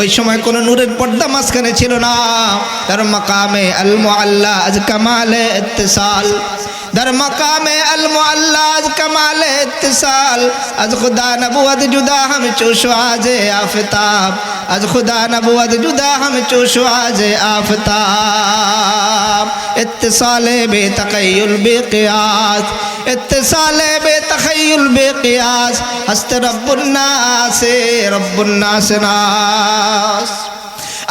ওই সময় কোনো নূরের পর্দা মাঝখানে ছিল না। তার মাকামে আল মুআল্লা আজ কামালে ইত্তিসাল, در مقام المعلا از کمال اتصال، از خدا نبوت جدا ہم چوش آز آفتاب، از خدا نبوت جدا ہم چوش آز آفتاب، اتصال بے تخیل بے قیاس، اتصال بے تخیل بے قیاس، ہست رب الناس رب الناس ناس۔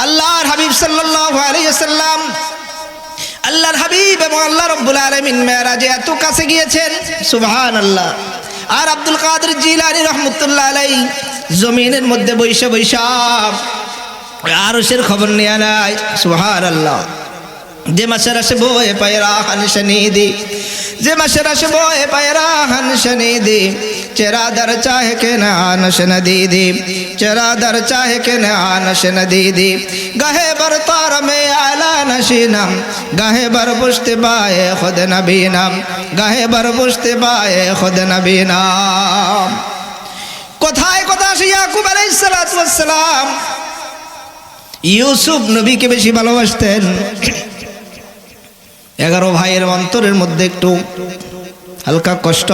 আল্লাহর হাবিব সাল্লাল্লাহু আলাইহি ওয়াসাল্লাম, আল্লাহর হাবিব এবং আল্লাহ রাব্বুল আলামিন মেরাজে এত কাছে গিয়েছেন। সুবহানাল্লাহ। আর আব্দুল কাদের জিলানী রাহমাতুল্লাহ আলাইহি জমিনের মধ্যে বৈশা বৈশা আরশের খবর নিয়ে নেয়। সুবহানাল্লাহ। যে মাসের আসে বয়ে পায়রা হানশানি দি, যে মাসের আসে বয়ে পায়রা হানশানি দি, চেরা দর চাহে কে না আনশ নদী দি, চেরা দর চাহে কে না আনশ নদী দি, গাহে বর তার মে আলা নশিনম, গাহে বর পুশতে বায়ে খুদ নবী নাম, গাহে বর পুশতে বায়ে খুদ নবী নাম। কোথায় কোথায় আসে ইয়াকুব আলাইহিস সালাতু ওয়াস সালাম ইউসুফ নবীকে বেশি ভালোবাসতেন। 11 ভাইয়ের অন্তরের মধ্যে একটু হালকা কষ্ট,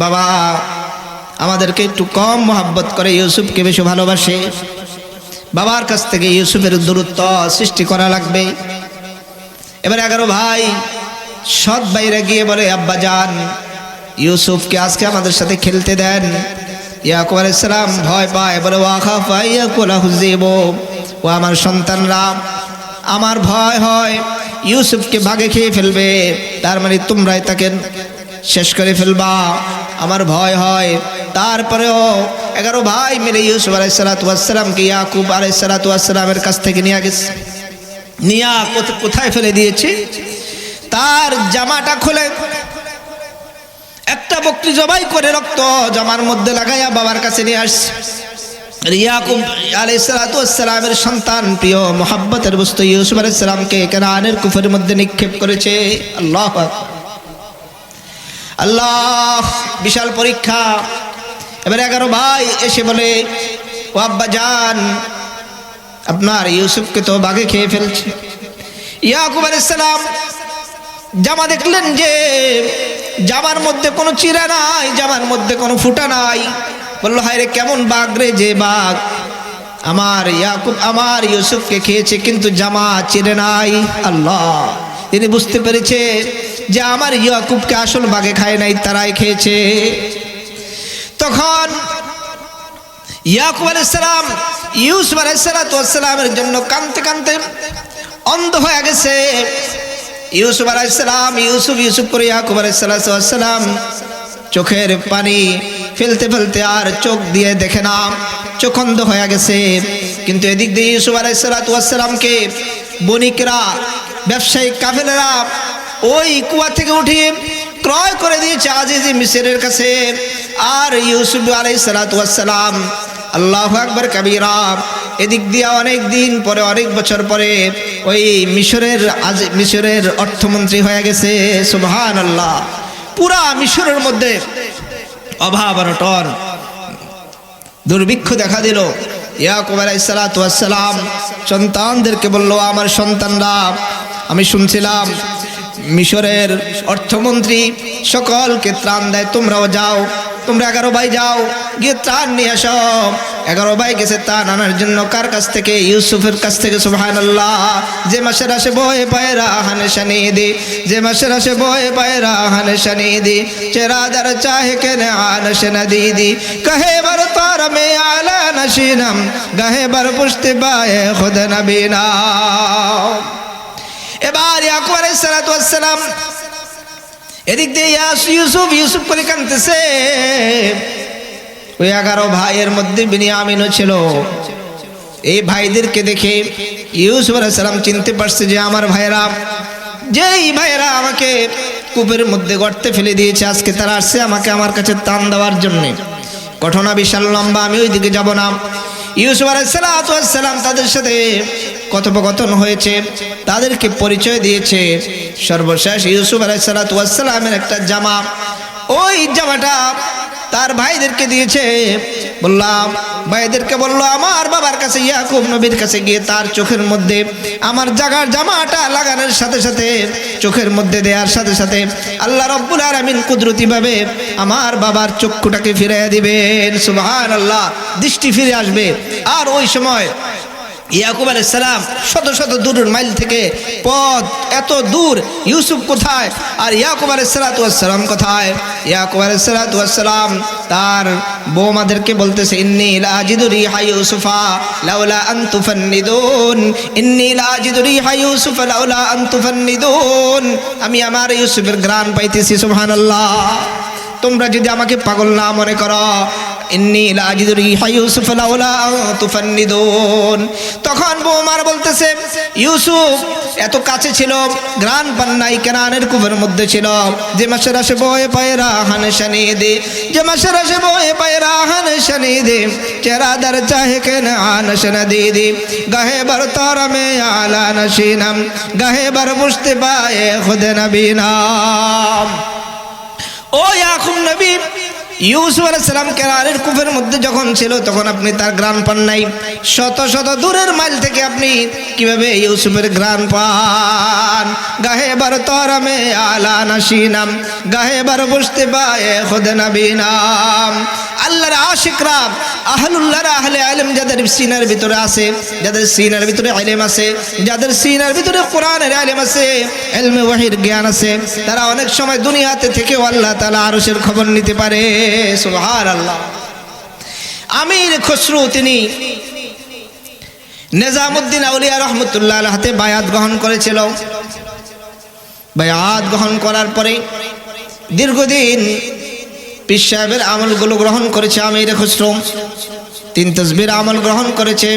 বাবা আমাদেরকে একটু কম মহব্বত করে, ইউসুফকে বেশি ভালোবাসে। বাবার কাছ থেকে ইউসুফের দূরত্ব সৃষ্টি করা লাগবে। এবার 11 ভাই সৎ ভাইরা গিয়ে বলে, আব্বা জান ইউসুফকে আজকে আমাদের সাথে খেলতে দেন। ইয়াকুব আলাইহিস সালাম ভয় পায়, বলে ওয়া খাফা ইয়াকুলা হুযিব, ও আমার সন্তানরা, আমার ভয় হয় ইউসুফকে ভাগে খেয়ে ফেলবে, তার মানে তোমরাই তাকে শেষ করে ফেলবা, আমার ভয় হয়। তারপরেও 11 ভাই মিলে ইউসুফ আলাইহিস সালাতু ওয়াস সালামকে ইয়াকুব আলাইহিস সালাতু ওয়াস সালামের কাছ থেকে নিয়ে গেছে। নিয়া কোথায় ফেলে দিয়েছে? তার জামাটা খুলে একটা বকরি জবাই করে রক্ত জামার মধ্যে লাগাইয়া বাবার কাছে নিয়ে আসছে। ইয়াকুব আলাইহিস সালাতু ওয়াস সালামের সন্তান, প্রিয় মুহাব্বতের বস্তু ইউসুফ আলাইহিস সালামকে কানানের কুফরের মধ্যে নিক্ষেপ করেছে। আল্লাহু আকবার। আল্লাহ, বিশাল পরীক্ষা। এবার 11 ভাই এসে বলে, ও আব্বা জান আপনার ইউসুফকে তো বাঘে খেয়ে ফেলছে। ইয়াকুব আলাইহিস সালাম জামা দেখলেন যে জামার মধ্যে কোনো চিরা নাই, জামার মধ্যে কোনো ফুটা নাই। বললো, হায় রে কেমন বাঘ রে, যে বাঘ আমার ইয়াকুব আমার ইউসুফকে খেয়েছে কিন্তু জামা চিরে নাই। আল্লাহ, তিনি বুঝতে পেরেছে যে আমার ইয়াকুবকে আসল বাঘে খায় নাই, তারাই খেয়েছে। তখন ইয়াকুব আলাইহিস সালাম ইউসুফ আলাইহিস সালামের জন্য কাঁদতে কাঁদতে অন্ধ হয়ে গেছে। ইউসুফ আলাইহিস সালাম ইউসুফ করে ইয়াকুব আলাইহিস সালাম চোখের পানি ফেলতে ফেলতে আর চোখ দিয়ে দেখে না, চোখ অন্ধ হয়ে গেছে। কিন্তু এদিক দিয়ে ইউসুফ আলাইহিস সালামকে বণিকরা, ব্যবসায়িক কাফেলারা ওই কুয়া থেকে উঠিয়ে ক্রয় করে দিয়েছে আজিজি মিসরের কাছে। আর ইউসুফ আলাইহিস সালাম, আল্লাহু আকবার কাবীরা, এদিক দিয়ে অনেক দিন পরে, অনেক বছর পরে ওই মিশরের অর্থমন্ত্রী হয়ে গেছে। সুবহানাল্লাহ। পুরা মিশরের মধ্যে অভাব অনটন, দুর্ভিক্ষ দেখা দিল। ইয়াকুব আলাইহিস সালাম সন্তানদেরকে বলল, আমার সন্তানরা, আমি শুনছিলাম মিশরের অর্থমন্ত্রী সকলকে ত্রাণ দেয়, তোমরাও যাও তোমরা 11 ভাই যাও, গিয়ে ত্রাণ নিয়ে আসো। 11 ভাই গেছে ত্রাণ আনার জন্য। কার কাছ থেকে? ইউসুফের কাছ থেকে। সুবহানাল্লাহ। যে মাসের আসে বয়ে পায়রা হানে শানি দে, যে মাসের আসে বয়ে পায়রা হানে শানি দে, চেরা দর চাহে কে নে আনশ নদীদি, কহে বর তার মে আলা নশিনম, গাহে বর পুশতে বায়ে খুদ নবীনা। এবার ইয়াকুব আলাইহিস সালাতু ওয়াস সালাম এদিক দিয়ে ইউসুফ করে কাঁদতেছে। ওই 11 ভাইয়ের মধ্যে বিনিয়ামিনও ছিল। এই ভাইদেরকে দেখে ইউসুফ আলাইহিস সালাম চিনতে পারছে যে আমার ভাইরা, যেই ভাইরা আমাকে কূপের মধ্যে গর্তে ফেলে দিয়েছে, আজকে তারা আসছে আমাকে আমার কাছে ত্রাণ দেওয়ার জন্যে। ঘটনা বিশাল লম্বা, আমি ওই দিকে যাব না। ইউসুফ আলাইহিস সালাম তাদের সাথে কথোপকথন হয়েছে, তাদেরকে পরিচয় দিয়েছে। সর্বশেষ ইউসুফ আলাইহিস সালামের একটা জামা, ওই জামাটা তার ভাইদেরকে দিয়েছে। বললাম ভাইদেরকে বলল, আমার বাবার কাছে ইয়াকুব নবীর কাছে গিয়ে তার চোখের মধ্যে আমার জাগার জামাটা লাগানোর সাথে সাথে, চোখের মধ্যে দেওয়ার সাথে সাথে আল্লাহ রাব্বুল আলামিন কুদরতি ভাবে আমার বাবার চক্ষুটাকে ফিরিয়ে দিবেন। সুবহানাল্লাহ, দৃষ্টি ফিরে আসবে। আর ওই সময় ইয়াকুব আলাইহিস সালাম শত শত দূরের মাইল থেকে পথ, এত দূর, ইউসুফ কোথায় আর ইয়াকুব আলাইহিস সালাম কোথায়? ইয়াকুব আলাইহিস সালাম তার বৌমাদেরকে বলতেছে, ইন্নী লা আজিদু রিহা ইউসুফা লাউলা আন তুফান্নিদুন, ইন্নী লা আজিদু রিহা ইউসুফা লাউলা আন তুফান্নিদুন, আমি আমার ইউসুফের ঘ্রাণ পাইতেছি। সুবহানাল্লাহ। তোমরা যদি আমাকে পাগল না মনে করো, ইন্নী লা আজিদু রিহা ইউসুফ লাউলা তুফান্নিদুন। তখন বৌমার বলতেছে, ইউসুফ এত কাছে ছিল, ঘ্রাণ পান নাই, কেনানের কূপের মধ্যে ছিল। যে মাসের আসে বয়ে পায়রা হানে শানি দে, যে মাসের আসে বয়ে পায়রা হানে শানি দে, চেরা দর চাহে কে না আনশ নদীদি, গাহে বর তার মে আলা নশিনম, গাহে বর মুশতে বায়ে খুদ নবীনা। ও ইয়াকুব নবী, ইউসুফ আলাইহিস সালাম কেনানের কূপের মধ্যে যখন ছিল তখন আপনি তার ঘ্রাণ পান নাই। শত শত দূরের মাইল থেকে আপনি কিভাবে ইউসুফের ঘ্রাণ পান? গাহে বার তরমে আলা নশিনম, গাহে বার বুঝতে পায়ে খুদ নবীনাম। আল্লাহর আশিকরা, আহলুল্লাহরা, আহলে ইলম যাদের সিনার ভিতরে আছে, যাদের সিনার ভিতরে ইলম আছে, যাদের সিনার ভিতরে কোরআনের ইলম আছে, ইলমে ওয়াহির জ্ঞান আছে, তারা অনেক সময় দুনিয়াতে থেকেও আল্লাহ তাআলা আরশের খবর নিতে পারে। সুবহানাল্লাহ। আমির খসরু তিনি নিজামউদ্দিন আউলিয়া রাহমাতুল্লাহ আলাইহি হাতে বায়াত গ্রহণ করেছিল। বায়াত গ্রহণ করার পরে দীর্ঘদিন পীর সাহেবের আমলগুলো গ্রহণ করেছে আমির খসরু। 3 তাসবির আমল গ্রহণ করেছে,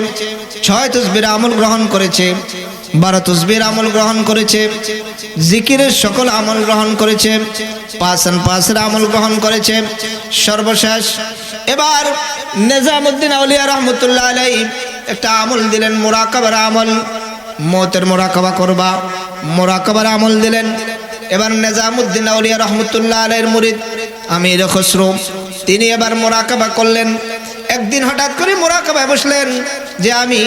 6 তাসবির আমল গ্রহণ করেছে, 12 তাসবির আমল গ্রহণ করেছে, জিকিরের সকল আমল গ্রহণ করেছে, 5 আমল গ্রহণ করেছে। সর্বশেষ এবার নিজামউদ্দিন আউলিয়া রাহমাতুল্লাহ আলাইহি একটা আমল দিলেন, মুরাকাবার আমল। মওতের মুরাকাবা করবা, মুরাকাবার আমল দিলেন। এবার নিজামউদ্দিন আউলিয়া রাহমাতুল্লাহ আলাইহির মুরিদ আমির খসরু তিনি এবার মুরাকাবা করলেন। একদিন হঠাৎ করে মুরাকাবায় বসলেন যে আমি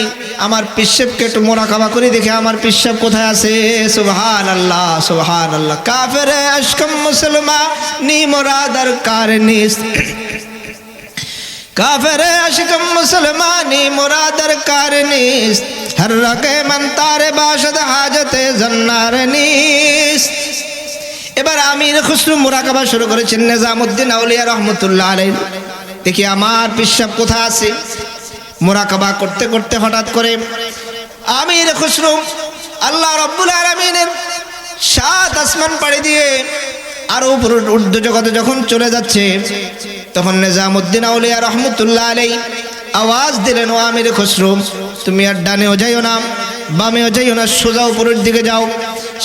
আমার পিশাবকে একটু মুরাকাবা করি, দেখে আমার পিশাব কোথায় আছে। সুবহানাল্লাহ, সুবহানাল্লাহ। কাফেরে আশকম মুসলমানি মুরাদার কারনিস, কাফেরে আশকম মুসলমানি মুরাদার কারনিস, হর রকে মন তারে বাশদ হাজতে জন্নারনিস। এবার আমির খসরু মুরাকাবা শুরু করেছেন নিজামউদ্দিন আউলিয়া রাহমাতুল্লাহ আলাইহি। দেখি আমার পিশাব কোথায় আছে। মুরাকাবা করতে করতে হঠাৎ করে আমির খসরু আল্লাহ রাব্বুল আলামিনের 7 আসমান পাড়ি দিয়ে আর উপর ঊর্ধ্ব জগতে যখন চলে যাচ্ছে, তখন নিজামউদ্দিন আউলিয়া রাহমাতুল্লাহ আলাইহি আওয়াজ দিলেন, ও আমির খসরু, তুমি আর ডানেও যাইও না, বামেও যাইও না, সোজা উপরের দিকে যাও।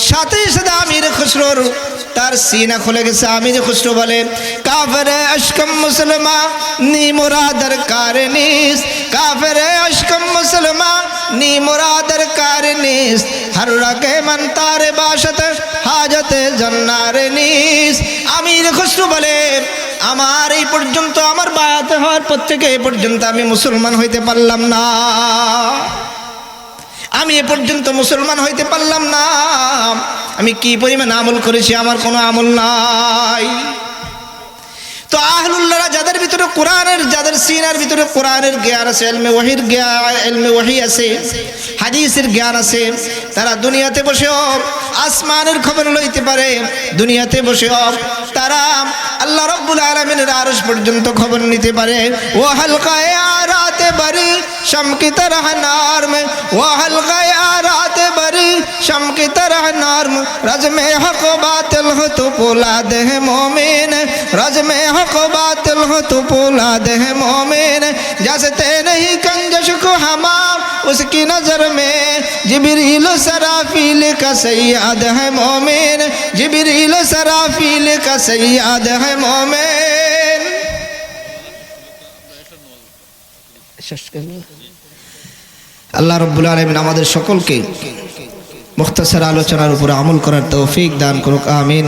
সাথে সাথে আমির খসরুর তার সিনা খুলে গেছে। আমির খসরু বলে, কাফেরে আশকম মুসলমানি মুরাদার কারনিস, কাফেরে আশকম মুসলমানি মুরাদার কারনিস, হর রকে মন তারে বাশত হাজতে জন্নারনিস। আমির খসরু বলে, আমার এই পর্যন্ত, আমার বায়াত হওয়ার পর থেকে এই পর্যন্ত আমি মুসলমান হইতে পারলাম না, আমি এ পর্যন্ত মুসলমান হইতে পারলাম না। আমি কি পরিমাণ আমল করেছি, আমার কোনো আমল নাই। তো আহলুল্লাহরা যাদের ভিতরে কোরআনের, যাদের সিনার ভিতরে কোরআনের জ্ঞান আছে, ইলমে ওয়াহির জ্ঞান, ইলমে ওয়াহি আছে, হাদিসের জ্ঞান আছে, তারা দুনিয়াতে বসেও আসমানের খবর লইতে পারে, দুনিয়াতে বসেও তারা আল্লাহ রাব্বুল আলামিনের আরশ পর্যন্ত খবর নিতে পারে। ও হালকায়ে আরাতে বারি শাম কি তরহ নার মে, ও হালকায়ে আরাতে বারি শাম কি তরহ নার মে, রজ মে হক বাতিল হো তো পোলাদ হে মোমিন, रज में हक बातिल हो तो पोलाद है मोमिन, जसते नहीं कंजश को हमाम उसकी नजर में, जिब्रील सराफील का सैयद है मोमिन, जिब्रील सराफील का सैयद है मोमिन। আল্লাহ রাব্বুল আলামিন আমাদের সকলকে মুখতাসার আলোচনার উপরে আমল করার তৌফিক দান করুক, আমিন।